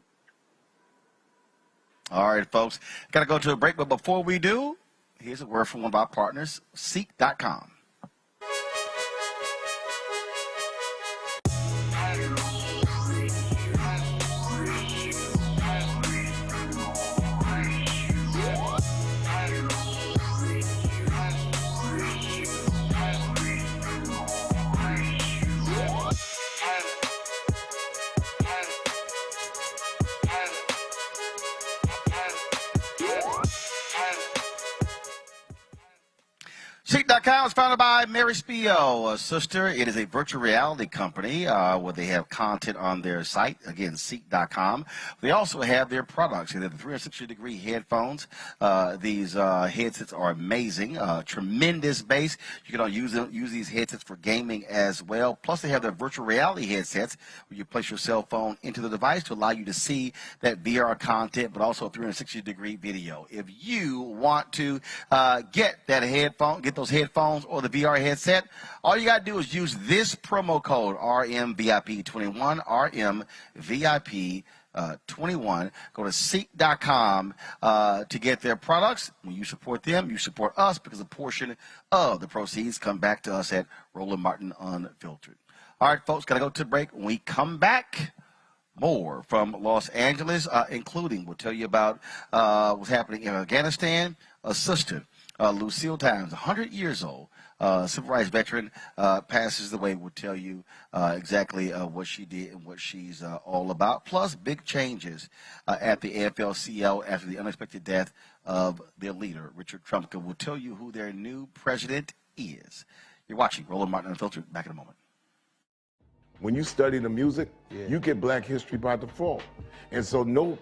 All right, folks. Got to go to a break, but before we do, here's a word from one of our partners, Seek.com. Seek.com was founded by Mary Spio, a sister. It is a virtual reality company where they have content on their site. Again, Seek.com. They also have their products. They have the 360-degree headphones. These headsets are amazing. Tremendous bass. You can use these headsets for gaming as well. Plus, they have their virtual reality headsets where you place your cell phone into the device to allow you to see that VR content, but also 360-degree video. If you want to get that headphone, get those headphones or the VR headset, all you got to do is use this promo code RMVIP21, RMVIP21. Go to Seek.com to get their products. When you support them, you support us because a portion of the proceeds come back to us at Roland Martin Unfiltered. All right, folks, got to go to the break. When we come back, more from Los Angeles, including we'll tell you about what's happening in Afghanistan. A sister, Lucille Times, 100 years old, civil rights veteran, passes away. We'll tell you exactly what she did and what she's all about. Plus, big changes at the AFL-CIO after the unexpected death of their leader, Richard Trumka. We'll tell you who their new president is. You're watching Roland Martin Unfiltered. Back in a moment.
When you study the music, you get Black history by default. And so no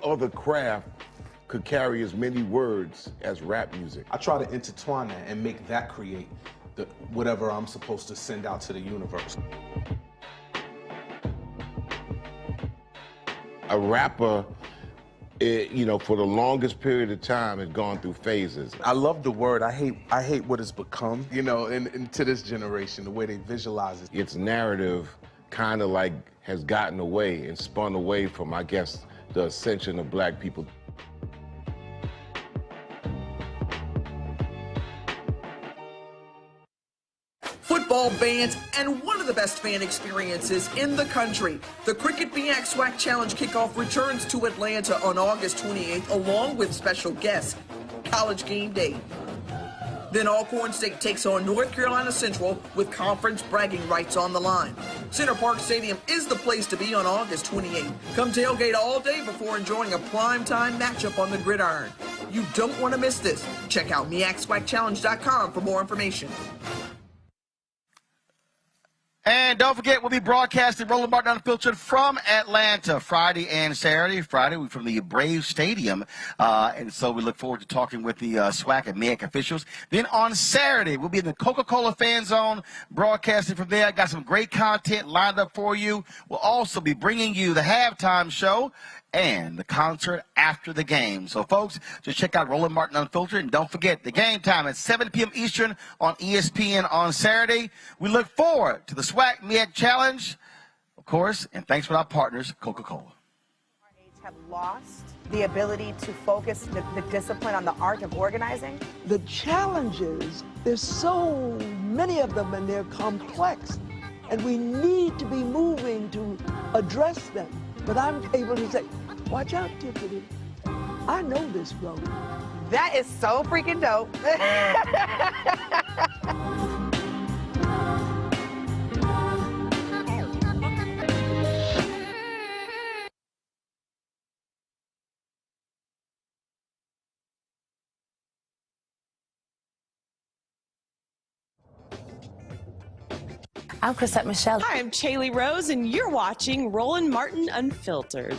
other craft could carry as many words as rap music.
I try to intertwine that and make that create whatever I'm supposed to send out to the universe.
A rapper, for the longest period of time has gone through phases.
I love the word. I hate what it's become, and to this generation, the way they visualize it.
Its narrative kind of like has gotten away and spun away from, I guess, the ascension of Black people.
Football fans, and one of the best fan experiences in the country. The Cricket MEAC SWAC Challenge kickoff returns to Atlanta on August 28th, along with special guest, College Game Day. Then Alcorn State takes on North Carolina Central with conference bragging rights on the line. Center Park Stadium is the place to be on August 28th. Come tailgate all day before enjoying a primetime matchup on the gridiron. You don't want to miss this. Check out MEACSWACChallenge.com for more information.
And don't forget, we'll be broadcasting Roland Martin Unfiltered from Atlanta Friday and Saturday. Friday, we're from the Braves Stadium. And so we look forward to talking with the SWAC and MEAC officials. Then on Saturday, we'll be in the Coca-Cola Fan Zone broadcasting from there. Got some great content lined up for you. We'll also be bringing you the halftime show and the concert after the game. So, folks, just check out Roland Martin Unfiltered. And don't forget, the game time at 7 p.m. Eastern on ESPN on Saturday. We look forward to the SWAC MEAC Challenge, of course, and thanks for our partners, Coca-Cola.
have lost the ability to focus the discipline on the art of organizing?
The challenges, there's so many of them and they're complex, and we need to be moving to address them. But I'm able to say, watch out, Tiffany, I know this road.
That is so freaking dope.
I'm Chrisette Michelle.
Hi, I'm Chaley Rose, and you're watching Roland Martin Unfiltered.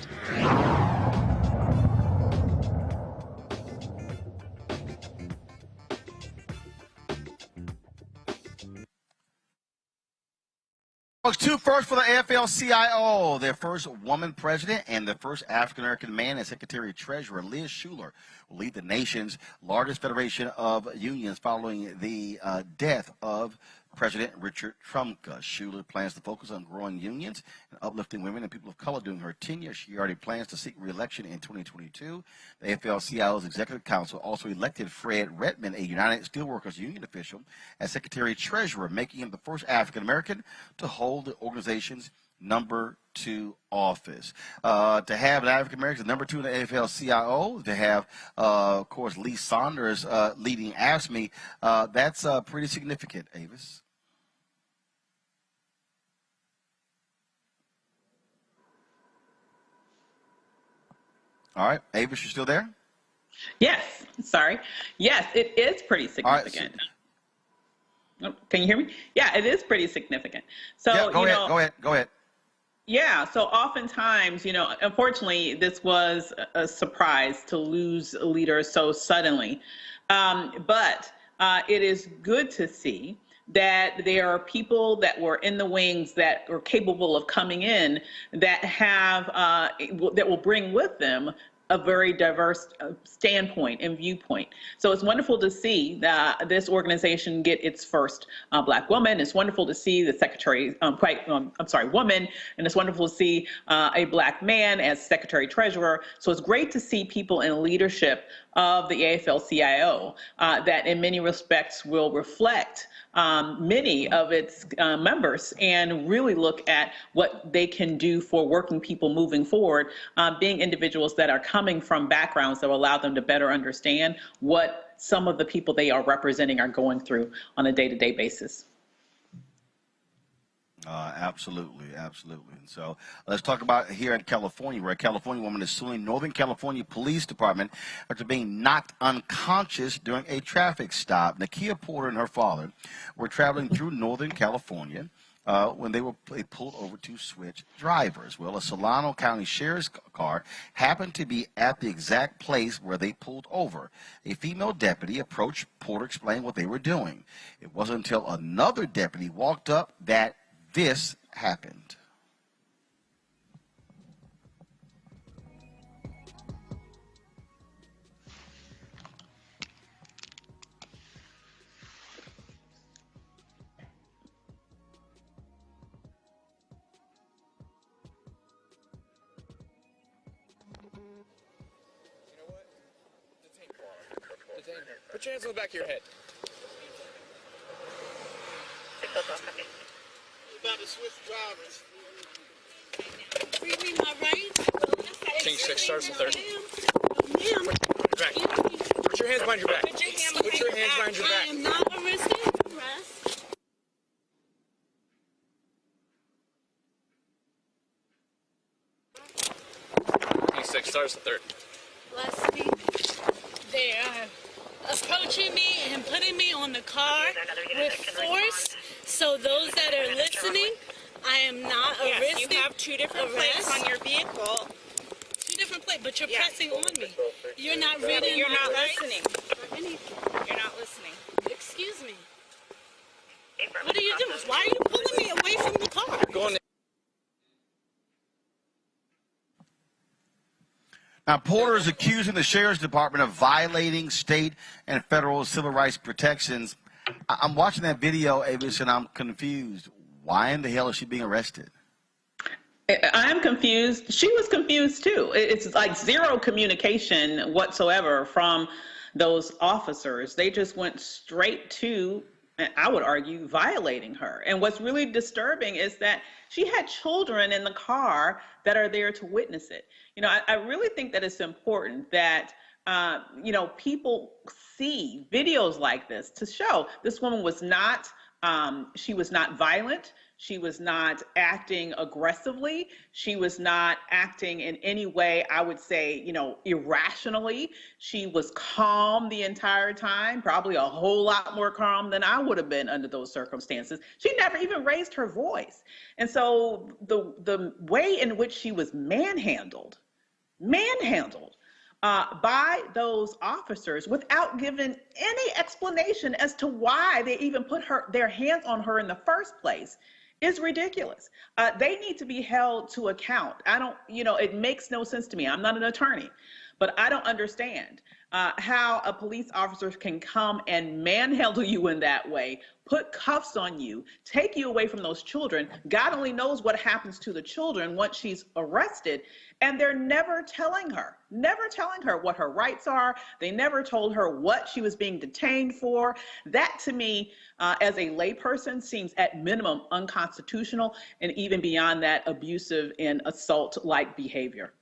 Two first for the AFL-CIO, their first woman president and the first African-American man as Secretary-Treasurer. Liz Shuler will lead the nation's largest federation of unions following the death of President Richard Trumka. Shuler plans to focus on growing unions and uplifting women and people of color during her tenure. She already plans to seek re-election in 2022. The AFL-CIO's Executive Council also elected Fred Redmond, a United Steelworkers Union official, as Secretary-Treasurer, making him the first African-American to hold the organization's number 2 office. To have an African-American number 2 in the AFL-CIO, to have, of course, Lee Saunders leading AFSCME, that's pretty significant, Avis. All right, Avis, you still there?
Yes, sorry. Yes, it is pretty significant.
Right,
can you hear me? Yeah, it is pretty significant. So,
yeah, go ahead.
Yeah, so oftentimes, unfortunately, this was a surprise to lose a leader so suddenly. But it is good to see that there are people that were in the wings that are capable of coming in that have that will bring with them a very diverse standpoint and viewpoint. So it's wonderful to see this organization get its first Black woman. It's wonderful to see the woman, and it's wonderful to see a Black man as Secretary Treasurer. So it's great to see people in leadership of the AFL-CIO that in many respects will reflect many of its members and really look at what they can do for working people moving forward, being individuals that are coming from backgrounds that will allow them to better understand what some of the people they are representing are going through on a day-to-day basis.
Absolutely. And so let's talk about here in California, where a California woman is suing Northern California Police Department after being knocked unconscious during a traffic stop. Nakia Porter and her father were traveling through Northern California when they pulled over to switch drivers. Well, a Solano County Sheriff's car happened to be at the exact place where they pulled over. A female deputy approached Porter, explained what they were doing. It wasn't until another deputy walked up that this happened.
Put your hands on the back of your head. About to switch drivers.
Read me my rights.
Change 6 stars to 30. Back. Put your hands behind your back. Put your hands behind your back.
I am not arrested. Arrest.
Change 6 stars to 30.
Leslie, they are approaching me and putting me on the car with force. So those that are listening, I am not arrested.
Yes, you have 2 different plates on your vehicle.
2 different plates, but you're pressing on me. You're not reading.
You're not
rights
listening.
or anything.
You're not listening.
Excuse me. What are you doing? Why are you pulling me away from the car?
Going.
Now, Porter is accusing the Sheriff's Department of violating state and federal civil rights protections. I'm watching that video, Avis, and I'm confused. Why in the hell is she being arrested?
I'm confused. She was confused too. It's like zero communication whatsoever from those officers. They just went straight to, I would argue, violating her. And what's really disturbing is that she had children in the car that are there to witness it. You know, I really think that it's important that you know, people see videos like this to show this woman was not, she was not violent. She was not acting aggressively. She was not acting in any way, I would say, you know, irrationally. She was calm the entire time, probably a whole lot more calm than I would have been under those circumstances. She never even raised her voice. And so the way in which she was manhandled by those officers without giving any explanation as to why they even put their hands on her in the first place is ridiculous. They need to be held to account. You know, it makes no sense to me. I'm not an attorney, but I don't understand how a police officer can come and manhandle you in that way, put cuffs on you, take you away from those children. God only knows what happens to the children once she's arrested. And they're never telling her what her rights are. They never told her what she was being detained for. That to me, as a layperson, seems at minimum unconstitutional, and even beyond that, abusive and assault-like behavior.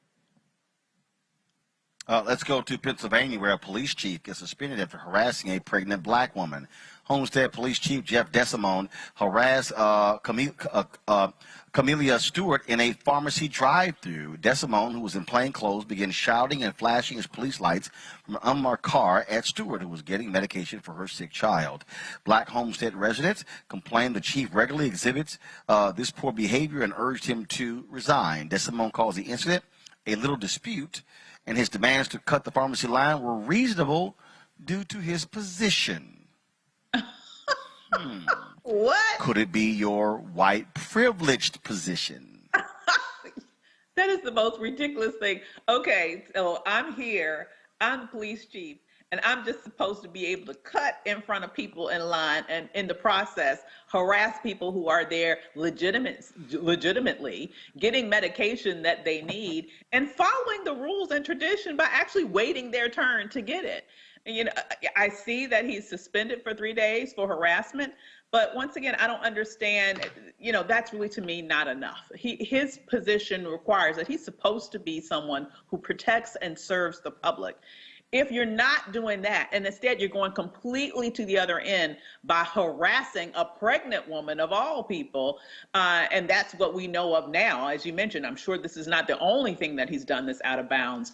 Let's go to Pennsylvania, where a police chief gets suspended after harassing a pregnant black woman. Homestead Police Chief Jeff DeSimone harassed Camelia Stewart in a pharmacy drive-thru. DeSimone, who was in plain clothes, began shouting and flashing his police lights from an unmarked car at Stewart, who was getting medication for her sick child. Black Homestead residents complained the chief regularly exhibits this poor behavior and urged him to resign. DeSimone calls the incident a little dispute, and his demands to cut the pharmacy line were reasonable due to his position.
What?
Could it be your white privileged position?
That is the most ridiculous thing. Okay, so I'm here, I'm the police chief, and I'm just supposed to be able to cut in front of people in line and in the process harass people who are there legitimately getting medication that they need and following the rules and tradition by actually waiting their turn to get it. You know, I see that he's suspended for 3 days for harassment, but once again, I don't understand, you know, that's really to me not enough. His position requires that he's supposed to be someone who protects and serves the public. If you're not doing that, and instead you're going completely to the other end by harassing a pregnant woman of all people, and that's what we know of now, as you mentioned, I'm sure this is not the only thing that he's done this out of bounds.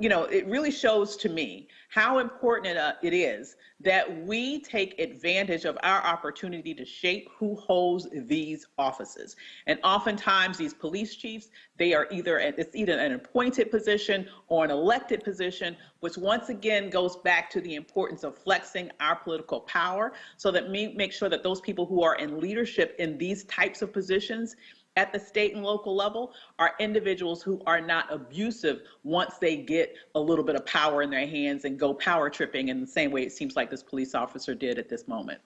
You know, it really shows to me how important it is that we take advantage of our opportunity to shape who holds these offices. And oftentimes these police chiefs, it's either an appointed position or an elected position, which once again goes back to the importance of flexing our political power so that we make sure that those people who are in leadership in these types of positions at the state and local level are individuals who are not abusive once they get a little bit of power in their hands and go power tripping in the same way it seems like this police officer did at this moment.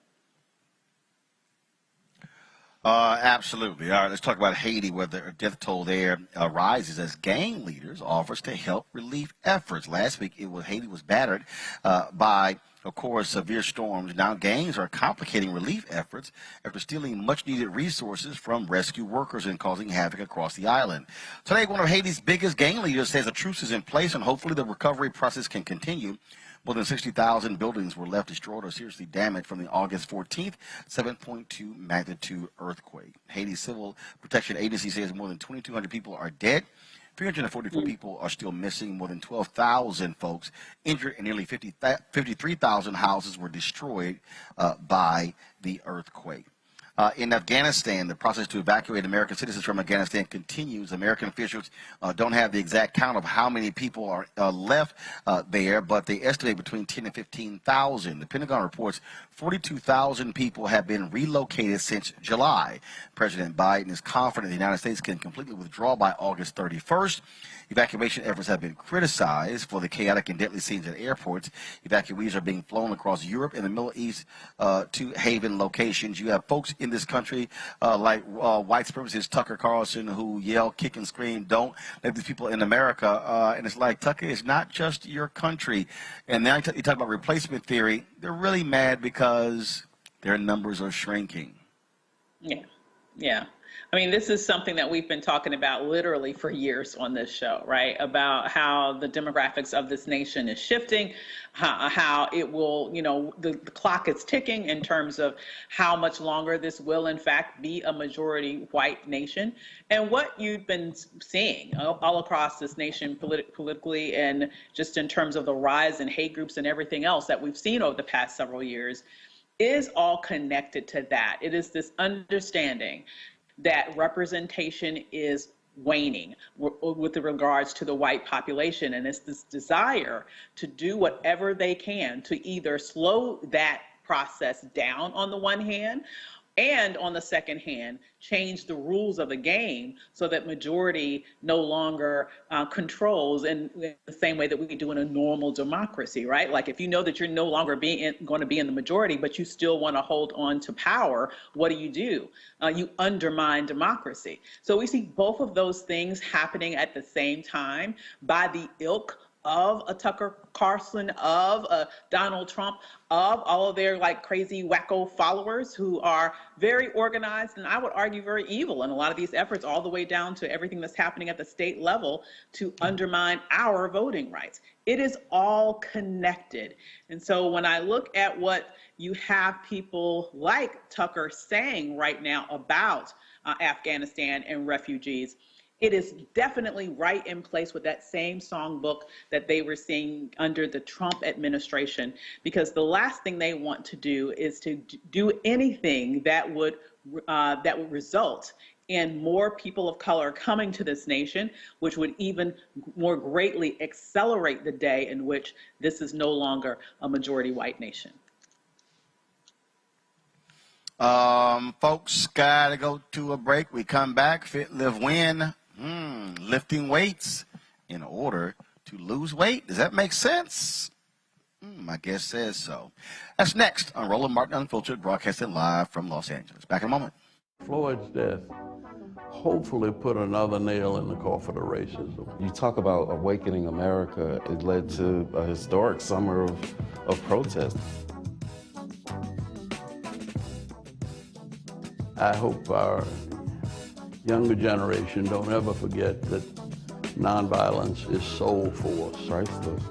Absolutely. All right, let's talk about Haiti, where the death toll there rises as gang leaders offers to help relief efforts. Last week, Haiti was battered by, of course, severe storms. Now gangs are complicating relief efforts after stealing much-needed resources from rescue workers and causing havoc across the island. Today, one of Haiti's biggest gang leaders says a truce is in place and hopefully the recovery process can continue. More than 60,000 buildings were left destroyed or seriously damaged from the August 14th 7.2 magnitude earthquake. Haiti's Civil Protection Agency says more than 2,200 people are dead. 344 people are still missing. More than 12,000 folks injured, and nearly 53,000 houses were destroyed by the earthquake. In Afghanistan, the process to evacuate American citizens from Afghanistan continues. American officials don't have the exact count of how many people are left there, but they estimate between 10 and 15,000. The Pentagon reports 42,000 people have been relocated since July. President Biden is confident the United States can completely withdraw by August 31st. Evacuation efforts have been criticized for the chaotic and deadly scenes at airports. Evacuees are being flown across Europe and the Middle East to haven locations. You have folks in in this country, like white supremacist Tucker Carlson, who yell, kick, and scream, "Don't let these people in America." And it's like, Tucker, it's not just your country. And now you talk about replacement theory. They're really mad because their numbers are shrinking.
Yeah, yeah. I mean, this is something that we've been talking about literally for years on this show, right? About how the demographics of this nation is shifting, how it will, you know, the clock is ticking in terms of how much longer this will, in fact, be a majority white nation. And what you've been seeing all across this nation politically and just in terms of the rise in hate groups and everything else that we've seen over the past several years is all connected to that. It is this understanding that representation is waning with regards to the white population. And it's this desire to do whatever they can to either slow that process down on the one hand, and on the second hand, change the rules of the game so that majority no longer controls in the same way that we do in a normal democracy, right? Like if you know that you're no longer going to be in the majority, but you still want to hold on to power, what do? You undermine democracy. So we see both of those things happening at the same time by the ilk of a Tucker Carlson, of a Donald Trump, of all of their like crazy wacko followers who are very organized and I would argue very evil in a lot of these efforts, all the way down to everything that's happening at the state level to undermine our voting rights. It is all connected. And so when I look at what you have people like Tucker saying right now about Afghanistan and refugees, it is definitely right in place with that same songbook that they were seeing under the Trump administration, because the last thing they want to do is to do anything that would result in more people of color coming to this nation, which would even more greatly accelerate the day in which this is no longer a majority white nation.
Folks, gotta go to a break. We come back, Fit, Live, Win. Lifting weights in order to lose weight. Does that make sense? My guess says so. That's next on Roland Martin Unfiltered, broadcasting live from Los Angeles. Back in a moment.
Floyd's death hopefully put another nail in the coffin of racism.
You talk about awakening America. It led to a historic summer of protest.
I hope our younger generation don't ever forget that nonviolence is soul force.
Priceless.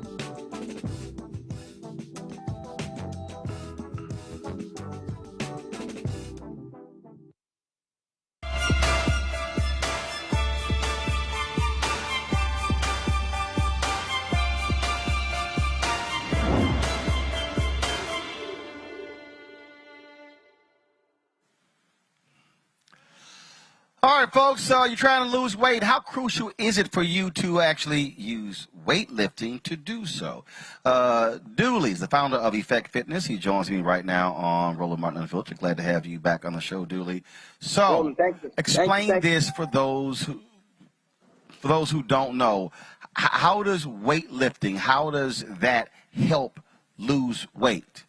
All right, folks, you're trying to lose weight. How crucial is it for you to actually use weightlifting to do so? Dooley's the founder of Effect Fitness. He joins me right now on Roland Martin Unfiltered. Glad to have you back on the show, Dooley. So, explain this for those who don't know. How does weightlifting, how does that help lose weight?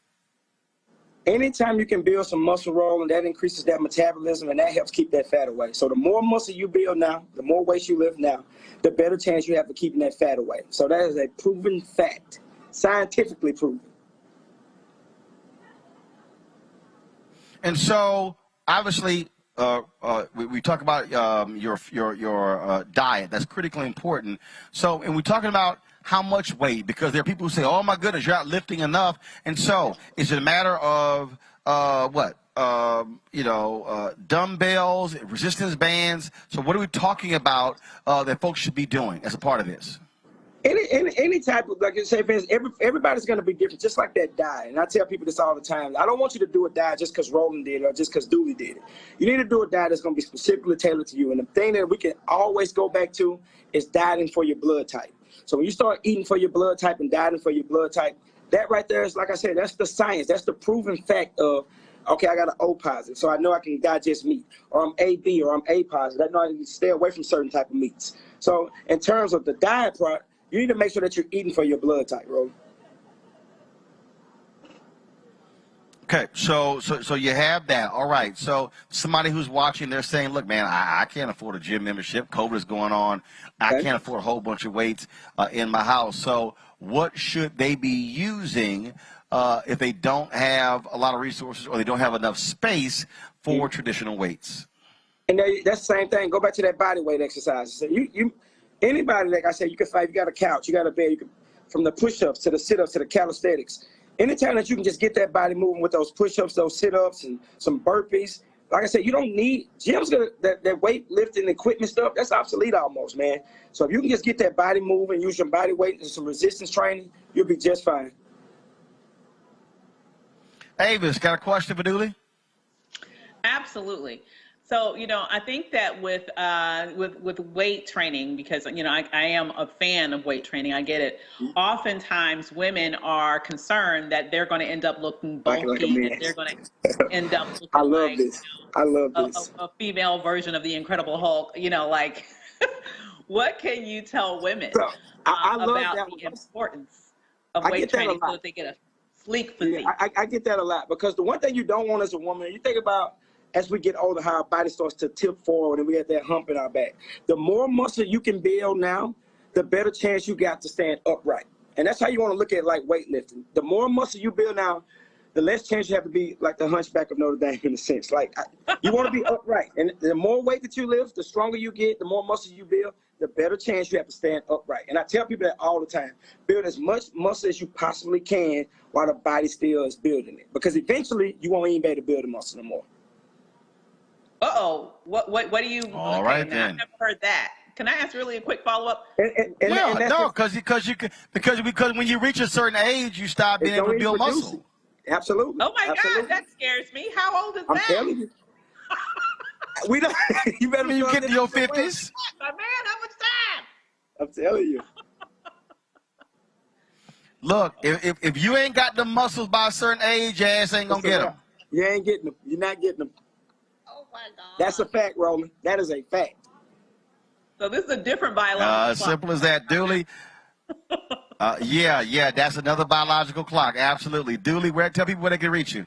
Anytime you can build some muscle, Roland, that increases that metabolism and that helps keep that fat away. So the more muscle you build now, the more weight you lift now, the better chance you have of keeping that fat away. So that is a proven fact, scientifically proven.
And so, obviously, we talk about your diet. That's critically important. So, and we're talking about how much weight, because there are people who say, oh my goodness, you're not lifting enough. And so is it a matter of dumbbells, resistance bands? So what are we talking about that folks should be doing as a part of this?
Any type of, like you say, everybody's going to be different, just like that diet. And I tell people this all the time. I don't want you to do a diet just because Roland did it or just because Dooley did it. You need to do a diet that's going to be specifically tailored to you. And the thing that we can always go back to is dieting for your blood type. So when you start eating for your blood type and dieting for your blood type, that right there is, like I said, that's the science. That's the proven fact of, okay, I got an O positive, so I know I can digest meat. Or I'm AB or I'm A positive. I know I can stay away from certain type of meats. So in terms of the diet part, you need to make sure that you're eating for your blood type, Roland.
Okay, so you have that. All right. So somebody who's watching, they're saying, look, man, I can't afford a gym membership. COVID is going on. I can't afford a whole bunch of weights in my house. So what should they be using if they don't have a lot of resources or they don't have enough space for traditional weights?
And that's the same thing. Go back to that body weight exercise. So anybody, like I said, you can fight. You got a couch, you got a bed, you can, from the push-ups to the sit-ups to the calisthenics. Anytime that you can just get that body moving with those push-ups, those sit-ups, and some burpees, like I said, you don't need gyms. That weight lifting equipment stuff, that's obsolete almost, man. So if you can just get that body moving, use your body weight and some resistance training, you'll be just fine.
Avis, got a question for Dooley?
Absolutely. So, I think that with weight training, because, I am a fan of weight training, I get it. Oftentimes women are concerned that they're going to end up looking bulky, that they're going to end up looking
I love this. I love this.
A female version of the Incredible Hulk, like, what can you tell women about the importance of weight training so that they get a sleek physique?
Yeah, I get that a lot, because the one thing you don't want as a woman, you think about as we get older, how our body starts to tip forward and we get that hump in our back. The more muscle you can build now, the better chance you got to stand upright. And that's how you want to look at like weightlifting. The more muscle you build now, the less chance you have to be like the Hunchback of Notre Dame in a sense. Like you want to be upright. And the more weight that you lift, the stronger you get, the more muscle you build, the better chance you have to stand upright. And I tell people that all the time. Build as much muscle as you possibly can while the body still is building it. Because eventually you won't even be able to build the muscle no more.
Uh-oh, what do you?
All right, then.
I've never heard that. Can I ask really a quick follow-up?
Because when you reach a certain age, you stop being able to build muscle.
Absolutely.
Oh my God, that scares me. How old is that?
I'm telling you. We don't. You better.
You get to your 50s.
My man, how much time?
I'm telling you.
Look, if you ain't got the muscles by a certain age, your ass ain't gonna get them.
You ain't getting them. You're not getting them.
Oh my God.
That's a fact, Roland. That is a fact.
So this is a different biological
clock. Simple as that, Dooley. Yeah, that's another biological clock. Absolutely. Dooley, tell people where they can reach you.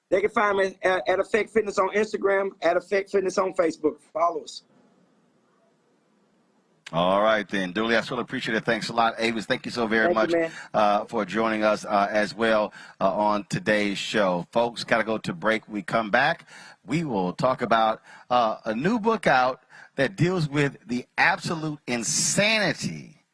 They can find me at Effect Fitness on Instagram, at Effect Fitness on Facebook. Follow us.
All right, then. Dooley, I really appreciate it. Thanks a lot. Avis, thank you so very much for joining us as well on today's show. Folks, got to go to break. We come back. We will talk about a new book out that deals with the absolute insanity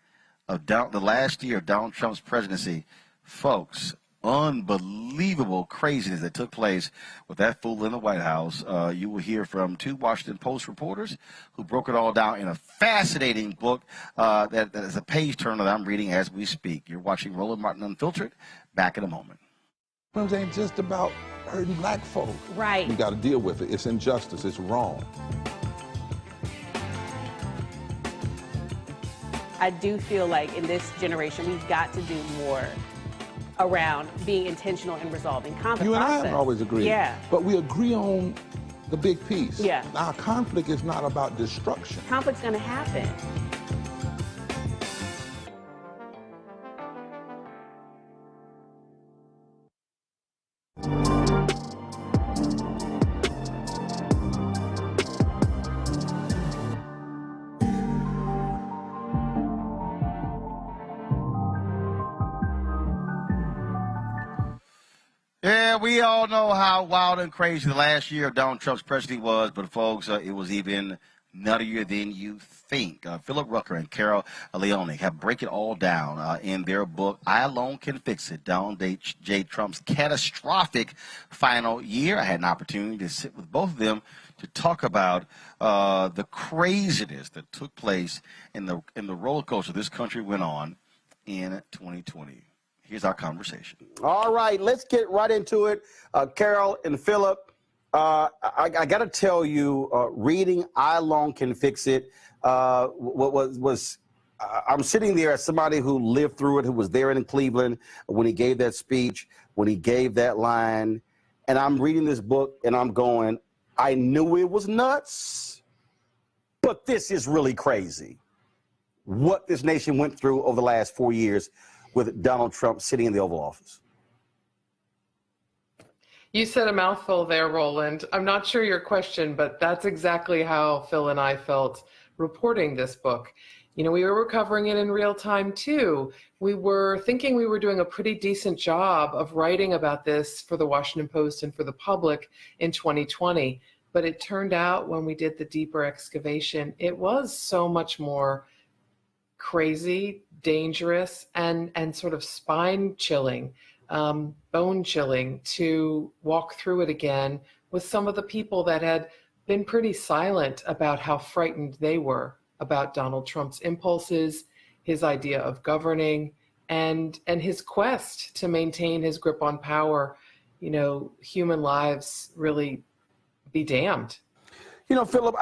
of the last year of Donald Trump's presidency. Folks, unbelievable craziness that took place with that fool in the White House. You will hear from two Washington Post reporters who broke it all down in a fascinating book that is a page turner that I'm reading as we speak. You're watching Roland Martin Unfiltered. Back in a moment.
It ain't just about hurting black folk.
Right.
We got to deal with it. It's injustice. It's wrong.
I do feel like in this generation, we've got to do more around being intentional and resolving conflict.
You and I haven't always agreed.
Yeah.
But we agree on the big piece.
Yeah.
Our conflict is not about destruction.
Conflict's going to happen.
Yeah, we all know how wild and crazy the last year of Donald Trump's presidency was, but folks, it was even nuttier than you think. Philip Rucker and Carol Leone have break it all down in their book, I Alone Can Fix It, Donald J. Trump's catastrophic final year. I had an opportunity to sit with both of them to talk about the craziness that took place in the roller coaster this country went on in 2020. Here's our conversation.
All right, let's get right into it. Carol and Philip, I got to tell you, reading I Alone Can Fix It, I'm sitting there as somebody who lived through it, who was there in Cleveland when he gave that speech, when he gave that line, and I'm reading this book and I'm going, I knew it was nuts, but this is really crazy. What this nation went through over the last 4 years with Donald Trump sitting in the Oval Office.
You said a mouthful there, Roland. I'm not sure your question, but that's exactly how Phil and I felt reporting this book. You know, we were covering it in real time too. We were thinking we were doing a pretty decent job of writing about this for the Washington Post and for the public in 2020. But it turned out when we did the deeper excavation, it was so much more crazy, dangerous, and sort of spine chilling. Bone chilling to walk through it again with some of the people that had been pretty silent about how frightened they were about Donald Trump's impulses, his idea of governing, and his quest to maintain his grip on power. You know, human lives really be damned.
You know, Philip,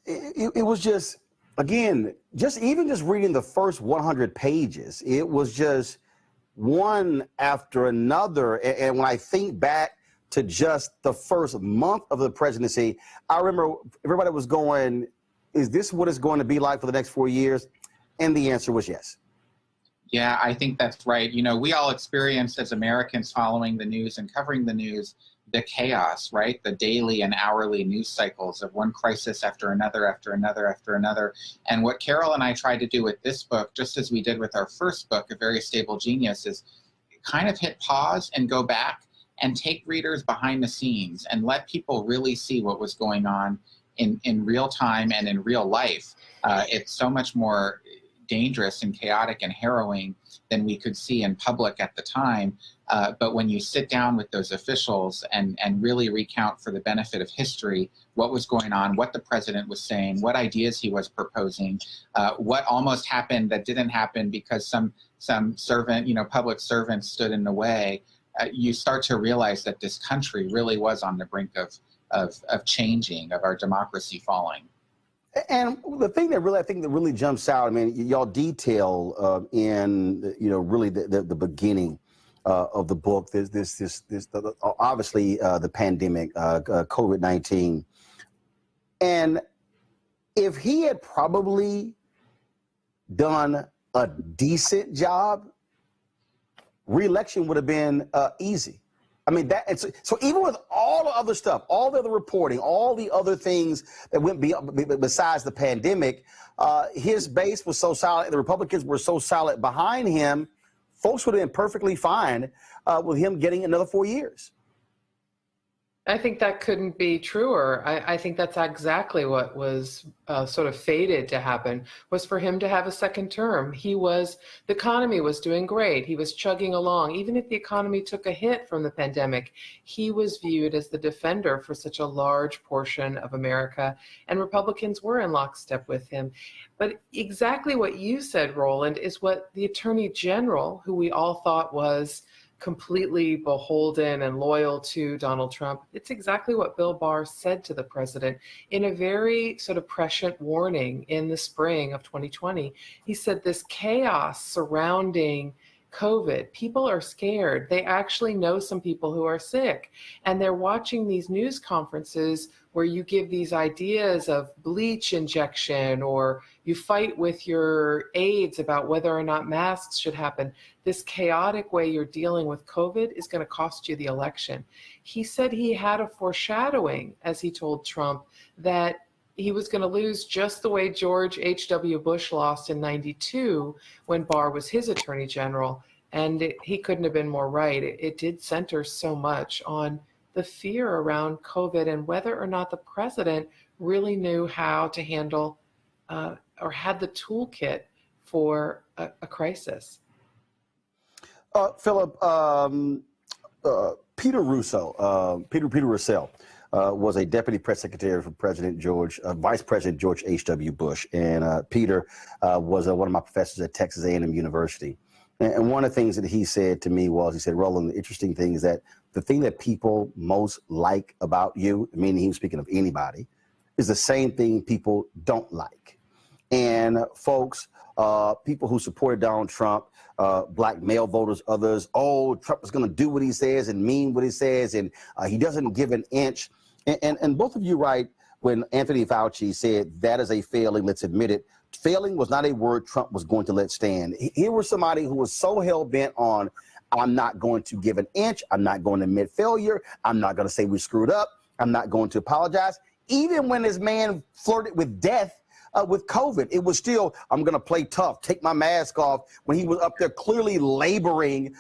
it was just, again, even just reading the first 100 pages, it was just one after another. And when I think back to just the first month of the presidency, I remember everybody was going, is this what it's going to be like for the next 4 years? And the answer was yes.
Yeah, I think that's right. You know, we all experienced as Americans following the news and covering the news, the chaos, right? The daily and hourly news cycles of one crisis after another, after another, after another. And what Carol and I tried to do with this book, just as we did with our first book, A Very Stable Genius, is kind of hit pause and go back and take readers behind the scenes and let people really see what was going on in real time and in real life. It's so much more dangerous and chaotic and harrowing than we could see in public at the time. But when you sit down with those officials and really recount for the benefit of history what was going on, what the president was saying, what ideas he was proposing, what almost happened that didn't happen because some servant, you know, public servant stood in the way, you start to realize that this country really was on the brink of changing, of our democracy falling.
And the thing that really, I think that really jumps out, I mean, y'all detail in, you know, really the beginning of the book, obviously the pandemic, COVID-19. And if he had probably done a decent job, re-election would have been easy. I mean, so even with all the other stuff, all the other reporting, all the other things that went besides the pandemic, his base was so solid, the Republicans were so solid behind him, folks would have been perfectly fine with him getting another 4 years.
I think that couldn't be truer. I think that's exactly what was sort of fated to happen, was for him to have a second term. The economy was doing great. He was chugging along. Even if the economy took a hit from the pandemic, he was viewed as the defender for such a large portion of America, and Republicans were in lockstep with him. But exactly what you said, Roland, is what the Attorney General, who we all thought was completely beholden and loyal to Donald Trump. It's exactly what Bill Barr said to the president in a very sort of prescient warning in the spring of 2020. He said this chaos surrounding COVID, people are scared. They actually know some people who are sick, and they're watching these news conferences where you give these ideas of bleach injection, or you fight with your aides about whether or not masks should happen. This chaotic way you're dealing with COVID is going to cost you the election. He said he had a foreshadowing, as he told Trump, that he was going to lose just the way George H.W. Bush lost in '92 when Barr was his attorney general. And he couldn't have been more right. It did center so much on the fear around COVID and whether or not the president really knew how to handle or had the toolkit for a crisis.
Philip, Peter Russell was a deputy press secretary for Vice President George H.W. Bush. And Peter was one of my professors at Texas A&M University. And one of the things that he said to me was, he said, Roland, the interesting thing is that the thing that people most like about you, meaning he was speaking of anybody, is the same thing people don't like. And folks, people who supported Donald Trump, black male voters, others, oh, Trump is going to do what he says and mean what he says, and he doesn't give an inch. And both of you right when Anthony Fauci said that is a failing, let's admit it. Failing was not a word Trump was going to let stand. Here was somebody who was so hell-bent on, I'm not going to give an inch. I'm not going to admit failure. I'm not going to say we screwed up. I'm not going to apologize. Even when this man flirted with death with COVID, it was still, I'm going to play tough, take my mask off, when he was up there clearly laboring,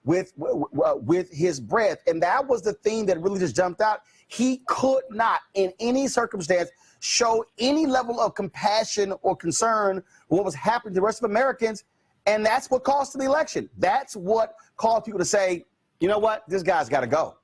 with his breath. And that was the thing that really just jumped out. He could not, in any circumstance, show any level of compassion or concern for what was happening to the rest of Americans. And that's what cost him the election. That's what caused people to say, you know what, this guy's got to go.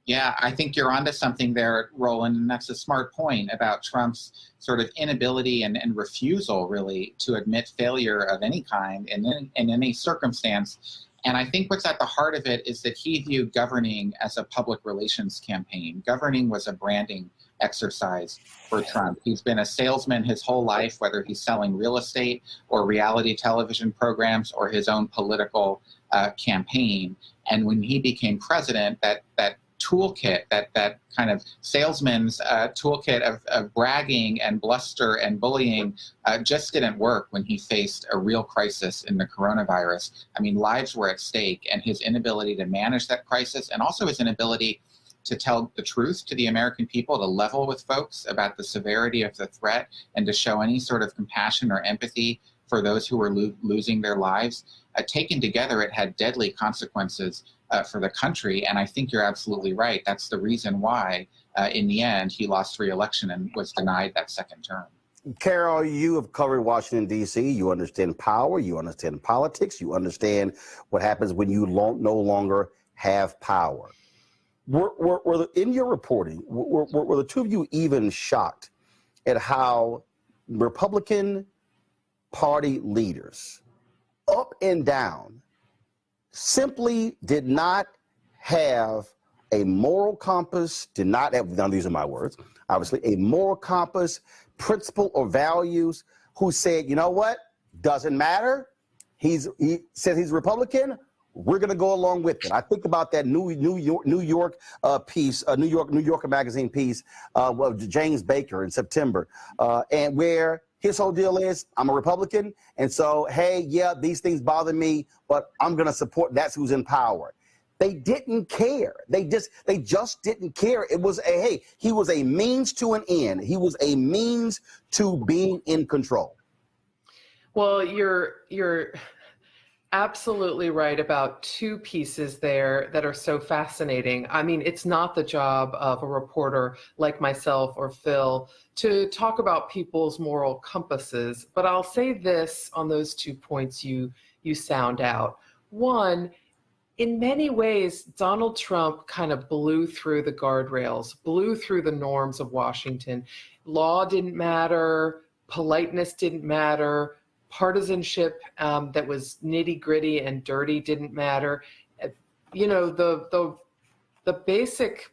Yeah, I think you're onto something there, Roland, and that's a smart point about Trump's sort of inability and refusal, really, to admit failure of any kind in any circumstance. And I think what's at the heart of it is that he viewed governing as a public relations campaign. Governing was a branding exercise for Trump. He's been a salesman his whole life, whether he's selling real estate or reality television programs or his own political campaign. And when he became president, that toolkit, that kind of salesman's toolkit of bragging and bluster and bullying just didn't work when he faced a real crisis in the coronavirus. I mean, lives were at stake, and his inability to manage that crisis, and also his inability to tell the truth to the American people, to level with folks about the severity of the threat, and to show any sort of compassion or empathy for those who were losing their lives. Taken together, it had deadly consequences for the country, and I think you're absolutely right. That's the reason why, in the end, he lost re-election and was denied that second term.
Carol, you have covered Washington, D.C. You understand power. You understand politics. You understand what happens when you no longer have power. In your reporting, were the two of you even shocked at how Republican Party leaders, up and down, simply did not have a moral compass, did not have, now these are my words, obviously, a moral compass, principle or values, who said, you know what, doesn't matter. He says he's Republican, we're going to go along with it. I think about that New York piece, New Yorker magazine piece of James Baker in September, and where his whole deal is, I'm a Republican, and so, hey, yeah, these things bother me, but I'm going to support, that's who's in power. They didn't care. They just didn't care. It was hey, he was a means to an end. He was a means to being in control.
Well, you're absolutely right about two pieces there that are so fascinating. I mean, it's not the job of a reporter like myself or Phil to talk about people's moral compasses, but I'll say this on those 2 points you sound out. One, in many ways, Donald Trump kind of blew through the guardrails, blew through the norms of Washington. Law didn't matter, politeness didn't matter, partisanship that was nitty-gritty and dirty didn't matter. You know, the basic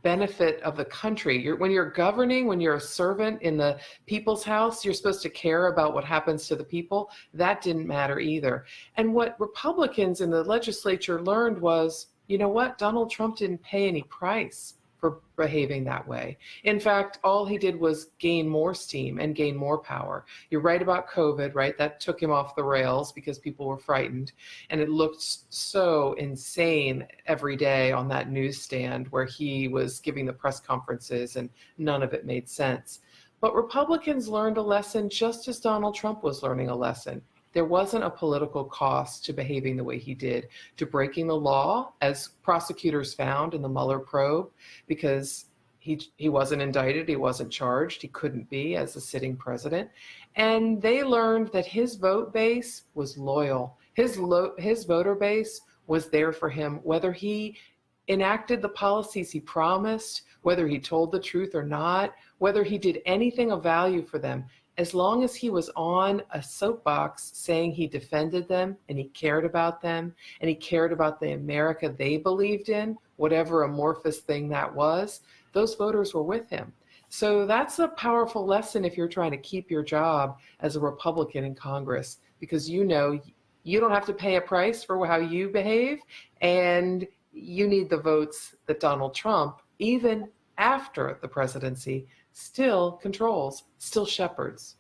benefit of the country. When you're governing, when you're a servant in the people's house, you're supposed to care about what happens to the people. That didn't matter either. And what Republicans in the legislature learned was, you know what, Donald Trump didn't pay any price for behaving that way. In fact, all he did was gain more steam and gain more power. You're right about COVID, right? That took him off the rails because people were frightened. And it looked so insane every day on that newsstand where he was giving the press conferences and none of it made sense. But Republicans learned a lesson just as Donald Trump was learning a lesson. There wasn't a political cost to behaving the way he did, to breaking the law, as prosecutors found in the Mueller probe, because he wasn't indicted, he wasn't charged, he couldn't be as a sitting president. And they learned that his vote base was loyal. His voter base was there for him, whether he enacted the policies he promised, whether he told the truth or not, whether he did anything of value for them. As long as he was on a soapbox saying he defended them and he cared about them and he cared about the America they believed in, whatever amorphous thing that was, those voters were with him. So that's a powerful lesson if you're trying to keep your job as a Republican in Congress, because you know you don't have to pay a price for how you behave, and you need the votes that Donald Trump, even after the presidency, still controls, still shepherds.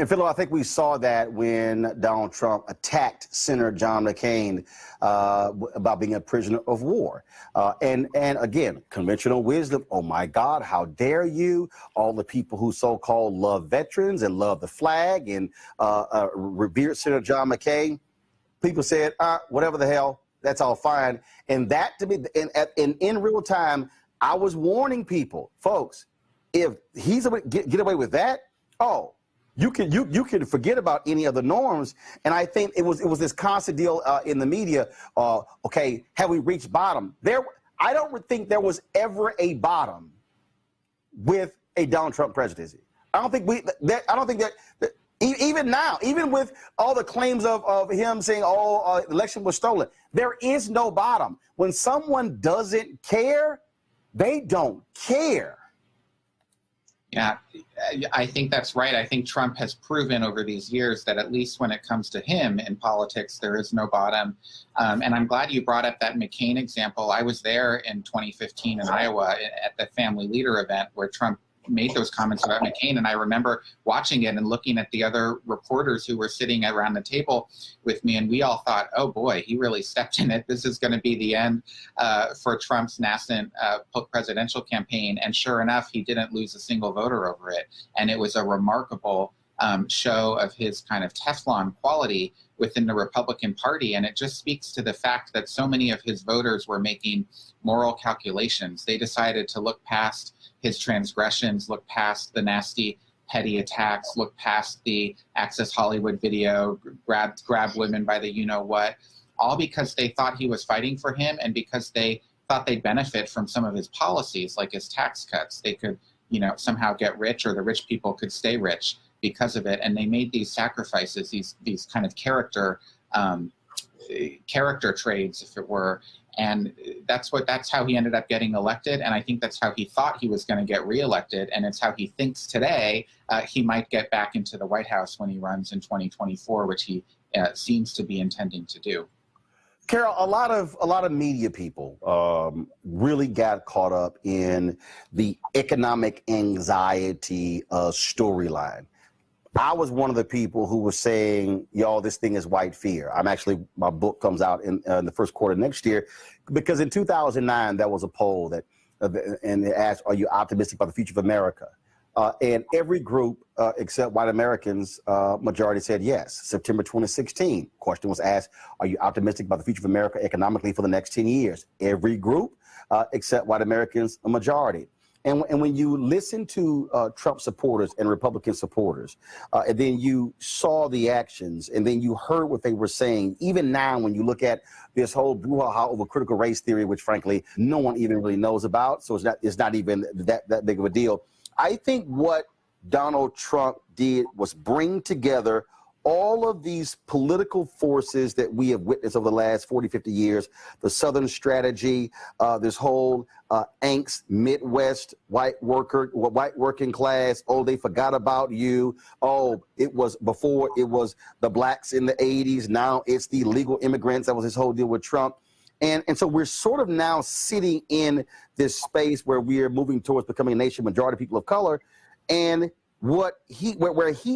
And Philo, I think we saw that when Donald Trump attacked Senator John McCain about being a prisoner of war. And again, conventional wisdom, oh my God, how dare you? All the people who so-called love veterans and love the flag and revered Senator John McCain, people said, whatever the hell, that's all fine. And that to me, in real time, I was warning people, folks, if he's get away with that, oh, you can forget about any of the norms. And I think it was this constant deal in the media. Okay, have we reached bottom? I don't think there was ever a bottom with a Donald Trump presidency. I don't think that even now, even with all the claims of him saying, the election was stolen, there is no bottom. When someone doesn't care, they don't care.
Yeah, I think that's right. I think Trump has proven over these years that at least when it comes to him in politics, there is no bottom. And I'm glad you brought up that McCain example. I was there in 2015 in Iowa at the family leader event where Trump made those comments about McCain. And I remember watching it and looking at the other reporters who were sitting around the table with me. And we all thought, oh boy, he really stepped in it. This is going to be the end for Trump's nascent presidential campaign. And sure enough, he didn't lose a single voter over it. And it was a remarkable show of his kind of Teflon quality within the Republican Party. And it just speaks to the fact that so many of his voters were making moral calculations. They decided to look past his transgressions, look past the nasty, petty attacks, look past the Access Hollywood video, grab women by the you-know-what, all because they thought he was fighting for him and because they thought they'd benefit from some of his policies, like his tax cuts. They could, somehow get rich, or the rich people could stay rich because of it. And they made these sacrifices, these kind of character trades, if it were. And that's how he ended up getting elected. And I think that's how he thought he was going to get reelected. And it's how he thinks today he might get back into the White House when he runs in 2024, which he seems to be intending to do.
Carol, a lot of media people really got caught up in the economic anxiety storyline. I was one of the people who was saying, y'all, this thing is white fear. My book comes out in the first quarter next year, because in 2009, there was a poll and they asked, are you optimistic about the future of America? And every group except white Americans, majority said yes. September 2016, question was asked, are you optimistic about the future of America economically for the next 10 years? Every group except white Americans, a majority. And when you listen to Trump supporters and Republican supporters, and then you saw the actions, and then you heard what they were saying, even now when you look at this whole brouhaha over critical race theory, which frankly no one even really knows about, so it's not even that big of a deal. I think what Donald Trump did was bring together all of these political forces that we have witnessed over the last 40, 50 years, the Southern strategy, this whole angst, Midwest, white working class, oh, they forgot about you. Oh, it was before, it was the blacks in the 80s. Now it's the illegal immigrants. That was his whole deal with Trump. And so we're sort of now sitting in this space where we are moving towards becoming a nation, majority of people of color. And where he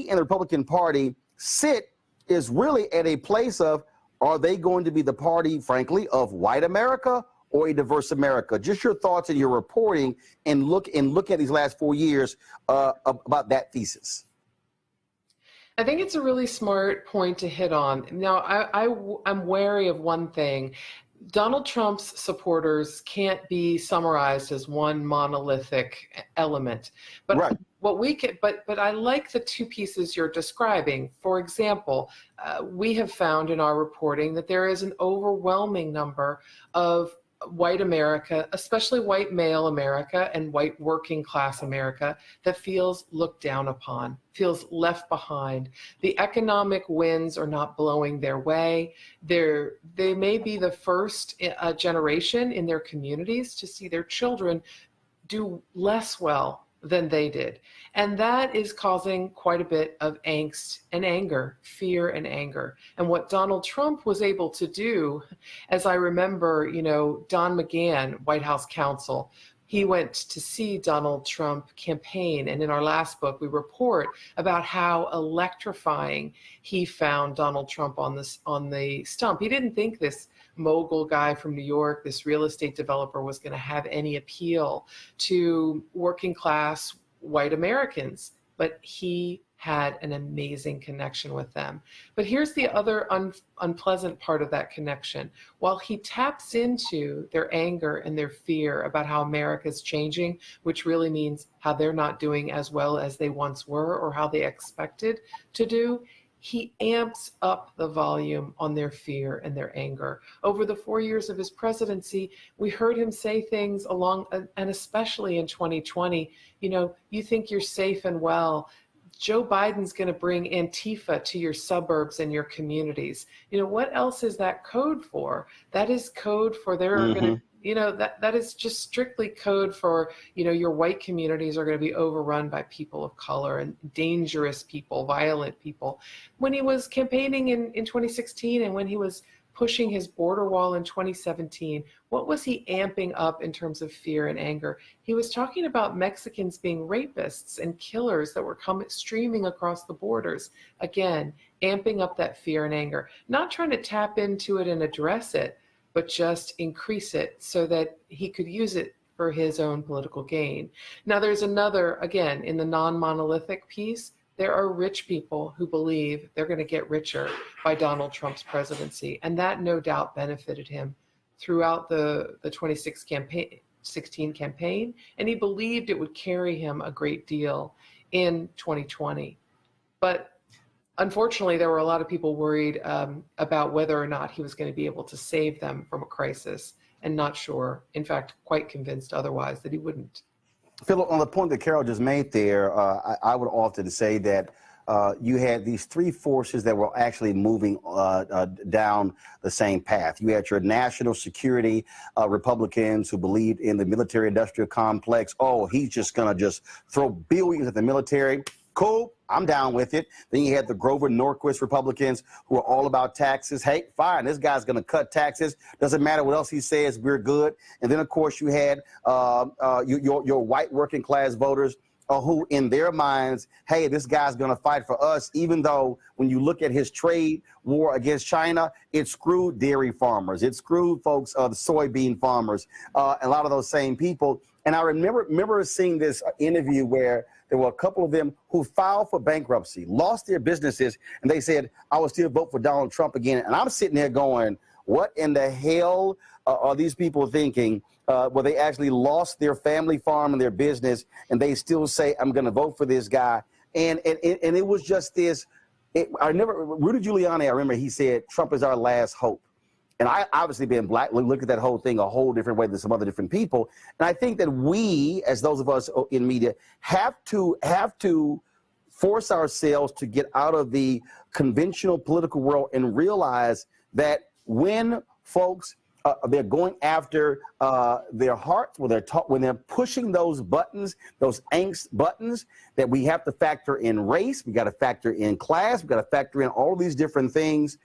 and the Republican Party sit is really at a place of, are they going to be the party, frankly, of white America or a diverse America? Just your thoughts and your reporting, and look at these last 4 years about that thesis.
I think it's a really smart point to hit on. Now, I'm wary of one thing. Donald Trump's supporters can't be summarized as one monolithic element. But right. But I like the two pieces you're describing. For example, we have found in our reporting that there is an overwhelming number of white America, especially white male America and white working class America, that feels looked down upon, feels left behind. The economic winds are not blowing their way. They may be the first generation in their communities to see their children do less well than they did. And that is causing quite a bit of angst and anger, fear and anger. And what Donald Trump was able to do, as I remember, Don McGahn, White House counsel, he went to see Donald Trump campaign. And in our last book, we report about how electrifying he found Donald Trump on the stump. He didn't think this mogul guy from New York, this real estate developer, was going to have any appeal to working class white Americans, but he had an amazing connection with them. But here's the other unpleasant part of that connection. While he taps into their anger and their fear about how America's changing, which really means how they're not doing as well as they once were or how they expected to do, he amps up the volume on their fear and their anger. Over the 4 years of his presidency, we heard him say things along, and especially in 2020, you think you're safe and well. Joe Biden's going to bring Antifa to your suburbs and your communities. What else is that code for? That is code for going to, that is just strictly code for, your white communities are going to be overrun by people of color and dangerous people, violent people. When he was campaigning in 2016 and when he was pushing his border wall in 2017, what was he amping up in terms of fear and anger? He was talking about Mexicans being rapists and killers that were streaming across the borders. Again, amping up that fear and anger, not trying to tap into it and address it, but just increase it so that he could use it for his own political gain. Now there's another, again, in the non-monolithic piece, there are rich people who believe they're going to get richer by Donald Trump's presidency, and that no doubt benefited him throughout the 2016 campaign, and he believed it would carry him a great deal in 2020. But unfortunately, there were a lot of people worried about whether or not he was going to be able to save them from a crisis, and not sure, in fact, quite convinced otherwise that he wouldn't.
Philip, on the point that Carol just made there, I would often say that you had these three forces that were actually moving down the same path. You had your national security Republicans who believed in the military-industrial complex. Oh, he's just going to throw billions at the military. Cool, I'm down with it. Then you had the Grover Norquist Republicans who are all about taxes. Hey, fine, this guy's going to cut taxes. Doesn't matter what else he says, we're good. And then, of course, you had your white working class voters who, in their minds, hey, this guy's going to fight for us, even though when you look at his trade war against China, it screwed dairy farmers. It screwed folks, the soybean farmers, a lot of those same people. And I remember seeing this interview where there were a couple of them who filed for bankruptcy, lost their businesses, and they said, I will still vote for Donald Trump again. And I'm sitting there going, what in the hell are these people thinking? Where they actually lost their family farm and their business, and they still say, I'm going to vote for this guy. And it was just this, Rudy Giuliani, I remember he said, Trump is our last hope. And I obviously being black, look at that whole thing a whole different way than some other different people. And I think that we, as those of us in media, have to force ourselves to get out of the conventional political world and realize that when folks they're going after their hearts, when they're pushing those buttons, those angst buttons, that we have to factor in race, we got to factor in class, we got to factor in all these different things.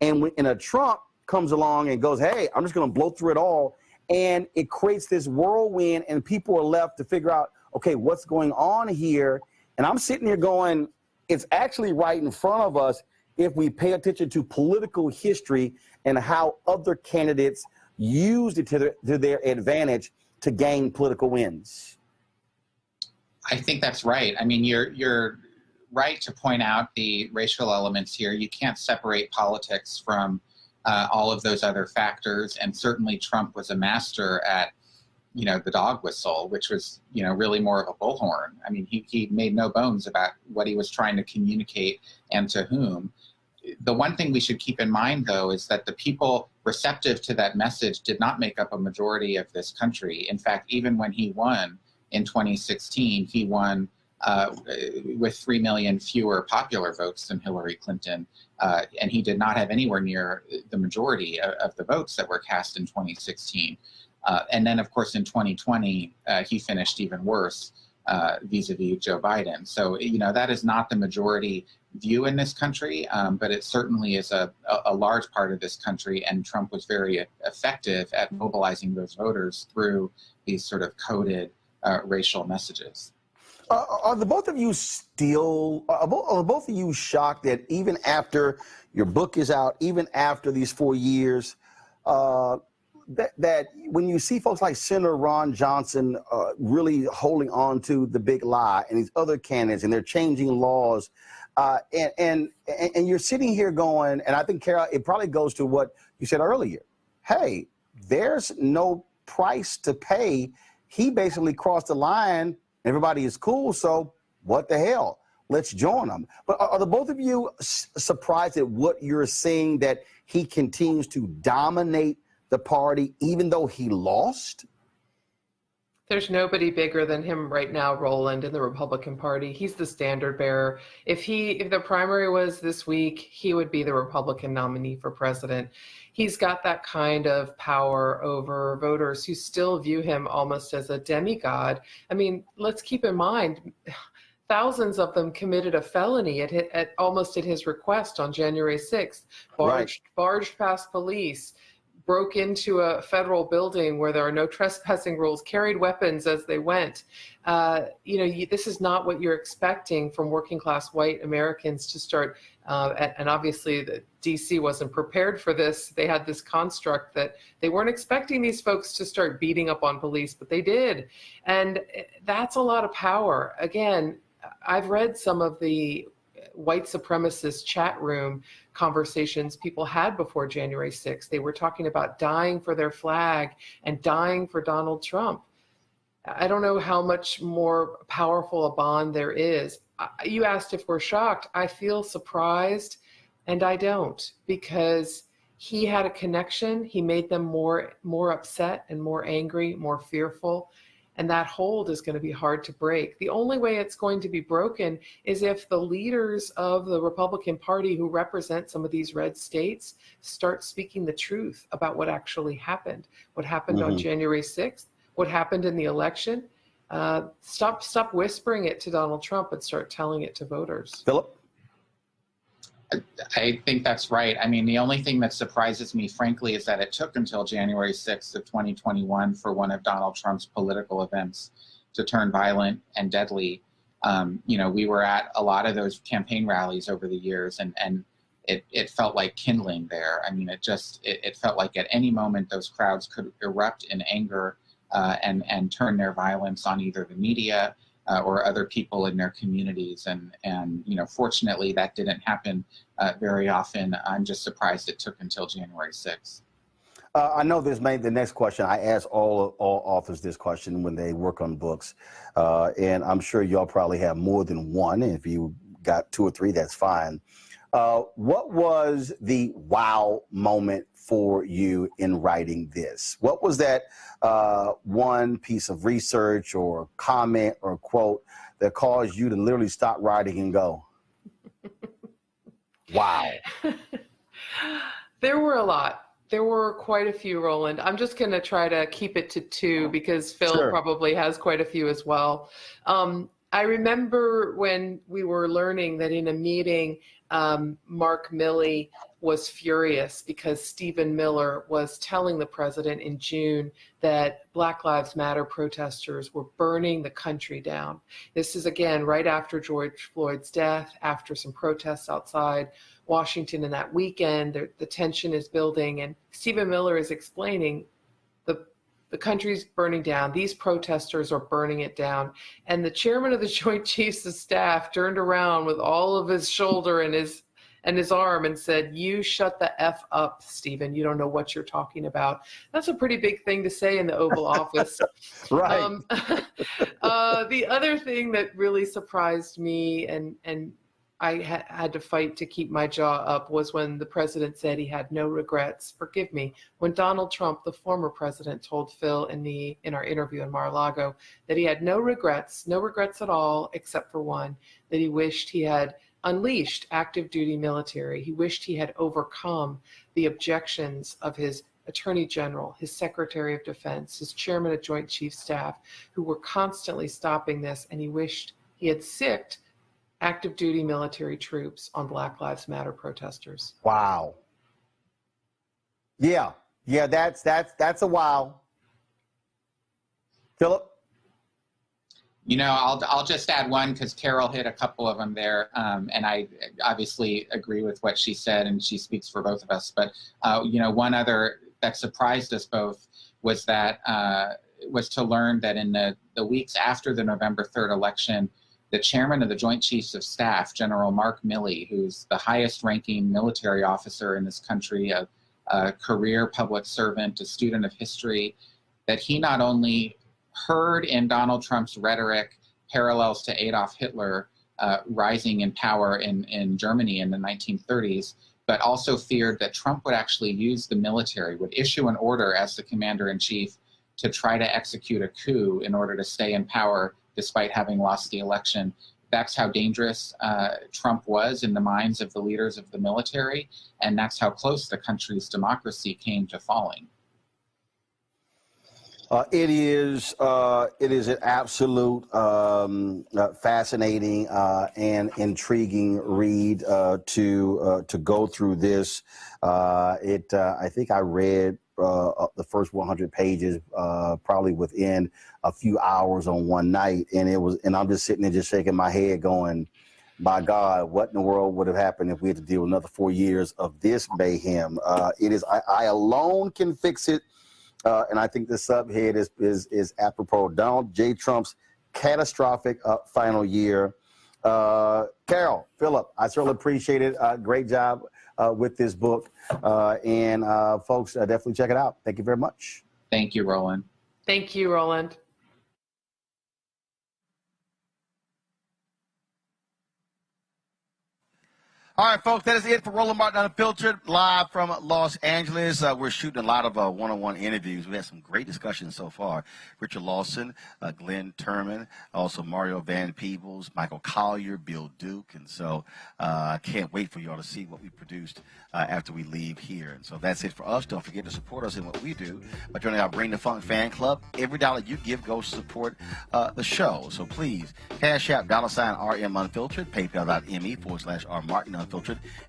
And when a Trump comes along and goes, hey, I'm just going to blow through it all, and it creates this whirlwind, and people are left to figure out, okay, what's going on here? And I'm sitting here going, it's actually right in front of us if we pay attention to political history and how other candidates used it to their advantage to gain political wins.
I think that's right. I mean, you're right to point out the racial elements here. You can't separate politics from all of those other factors, and certainly Trump was a master at, the dog whistle, which was, really more of a bullhorn. I mean, he made no bones about what he was trying to communicate and to whom. The one thing we should keep in mind, though, is that the people receptive to that message did not make up a majority of this country. In fact, even when he won in 2016, he won with 3 million fewer popular votes than Hillary Clinton, and he did not have anywhere near the majority of the votes that were cast in 2016. And then, of course, in 2020, he finished even worse vis-a-vis Joe Biden. So, that is not the majority view in this country, but it certainly is a large part of this country, and Trump was very effective at mobilizing those voters through these sort of coded racial messages.
Are the both of you shocked that even after your book is out, even after these 4 years, that when you see folks like Senator Ron Johnson really holding on to the big lie, and these other candidates, and they're changing laws, and you're sitting here going, and I think, Carol, it probably goes to what you said earlier. Hey, there's no price to pay. He basically crossed the line. Everybody is cool, so what the hell? Let's join them. But are the both of you surprised at what you're seeing, that he continues to dominate the party even though he lost?
There's nobody bigger than him right now, Roland, in the Republican Party. He's the standard bearer. If the primary was this week, he would be the Republican nominee for president. He's got that kind of power over voters who still view him almost as a demigod. I mean, let's keep in mind, thousands of them committed a felony almost at his request on January 6th, barged past police, broke into a federal building where there are no trespassing rules, carried weapons as they went. This is not what you're expecting from working class white Americans to start, and obviously the DC wasn't prepared for this. They had this construct that they weren't expecting these folks to start beating up on police, but they did. And that's a lot of power. Again, I've read some of the white supremacist chat room conversations people had before January 6th. They were talking about dying for their flag and dying for Donald Trump. I don't know how much more powerful a bond there is. You asked if we're shocked. I feel surprised, and I don't, because he had a connection. He made them more upset and more angry, more fearful. And that hold is going to be hard to break. The only way it's going to be broken is if the leaders of the Republican Party who represent some of these red states start speaking the truth about what actually happened, what happened on January 6th, what happened in the election. Stop whispering it to Donald Trump and start telling it to voters.
Philip?
I think that's right. I mean, the only thing that surprises me, frankly, is that it took until January 6th of 2021 for one of Donald Trump's political events to turn violent and deadly. We were at a lot of those campaign rallies over the years, and it felt like kindling there. I mean, it felt like at any moment those crowds could erupt in anger and turn their violence on either the media or other people in their communities. And fortunately, that didn't happen very often. I'm just surprised it took until January 6th.
I know this may be the next question. I ask all authors this question when they work on books. And I'm sure y'all probably have more than one. If you got 2 or 3, that's fine. What was the wow moment for you in writing this? What was that one piece of research or comment or quote that caused you to literally stop writing and go, wow?
There were a lot. There were quite a few, Roland. I'm just going to try to keep it to 2 because Phil probably has quite a few as well. I remember when we were learning that in a meeting, Mark Milley was furious because Stephen Miller was telling the president in June that Black Lives Matter protesters were burning the country down. This is, again, right after George Floyd's death, after some protests outside Washington in that weekend. The tension is building, and Stephen Miller is explaining the country's burning down. These protesters are burning it down. And the chairman of the Joint Chiefs of Staff turned around with all of his shoulder and his arm and said, "You shut the F up, Stephen. You don't know what you're talking about." That's a pretty big thing to say in the Oval Office.
Right.
The other thing that really surprised me and I had to fight to keep my jaw up was when the president said he had no regrets. Forgive me. When Donald Trump, the former president, told Phil in our interview in Mar-a-Lago that he had no regrets at all, except for one, that he wished he had unleashed active duty military. He wished he had overcome the objections of his Attorney General, his Secretary of Defense, his Chairman of Joint Chiefs Staff, who were constantly stopping this, and he wished he had sicked active duty military troops on Black Lives Matter protesters.
Wow. Yeah, that's a wow. Philip?
You know, I'll just add one because Carol hit a couple of them there, and I obviously agree with what she said, and she speaks for both of us. But you know, one other that surprised us both was that was to learn that in the weeks after the November 3rd election, the chairman of the Joint Chiefs of Staff, General Mark Milley, who's the highest-ranking military officer in this country, a career public servant, a student of history, that he not only heard in Donald Trump's rhetoric parallels to Adolf Hitler rising in power in Germany in the 1930s, but also feared that Trump would actually use the military, would issue an order as the commander-in-chief to try to execute a coup in order to stay in power despite having lost the election. That's how dangerous Trump was in the minds of the leaders of the military, and that's how close the country's democracy came to falling.
It is an absolute fascinating and intriguing read to go through this. I think I read the first 100 pages probably within a few hours on one night, and I'm just sitting there just shaking my head going, by God, what in the world would have happened if we had to deal with another 4 years of this mayhem? It is I alone can fix it. And I think the subhead is apropos. Donald J. Trump's catastrophic final year. Carol, Philip, I certainly appreciate it. Great job with this book. And folks, definitely check it out. Thank you very much.
Thank you, Roland.
Thank you, Roland.
All right, folks, that is it for Roland Martin Unfiltered, live from Los Angeles. We're shooting a lot of one-on-one interviews. We had some great discussions so far. Richard Lawson, Glenn Turman, also Mario Van Peebles, Michael Collier, Bill Duke. And so I can't wait for you all to see what we produced after we leave here. And so that's it for us. Don't forget to support us in what we do by joining our Bring the Funk fan club. Every dollar you give goes to support the show. So please, Cash App, $RM Unfiltered, PayPal.me/R Martin Unfiltered,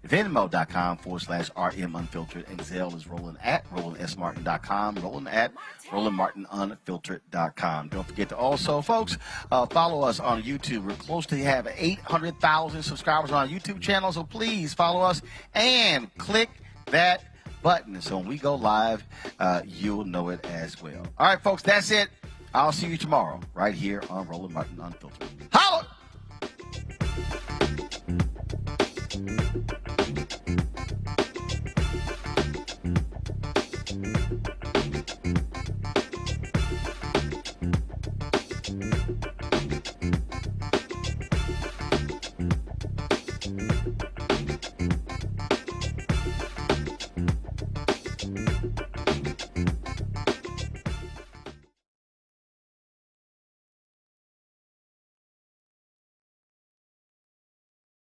Venmo.com/RM Unfiltered, and Zelle is Roland at RolandSMartin.com, Roland at RolandMartinUnfiltered.com. Don't forget to also, folks, follow us on YouTube. We're close to have 800,000 subscribers on our YouTube channel, so please follow us and click that button. So when we go live, you'll know it as well. All right, folks, that's it. I'll see you tomorrow right here on Roland Martin Unfiltered. Holla!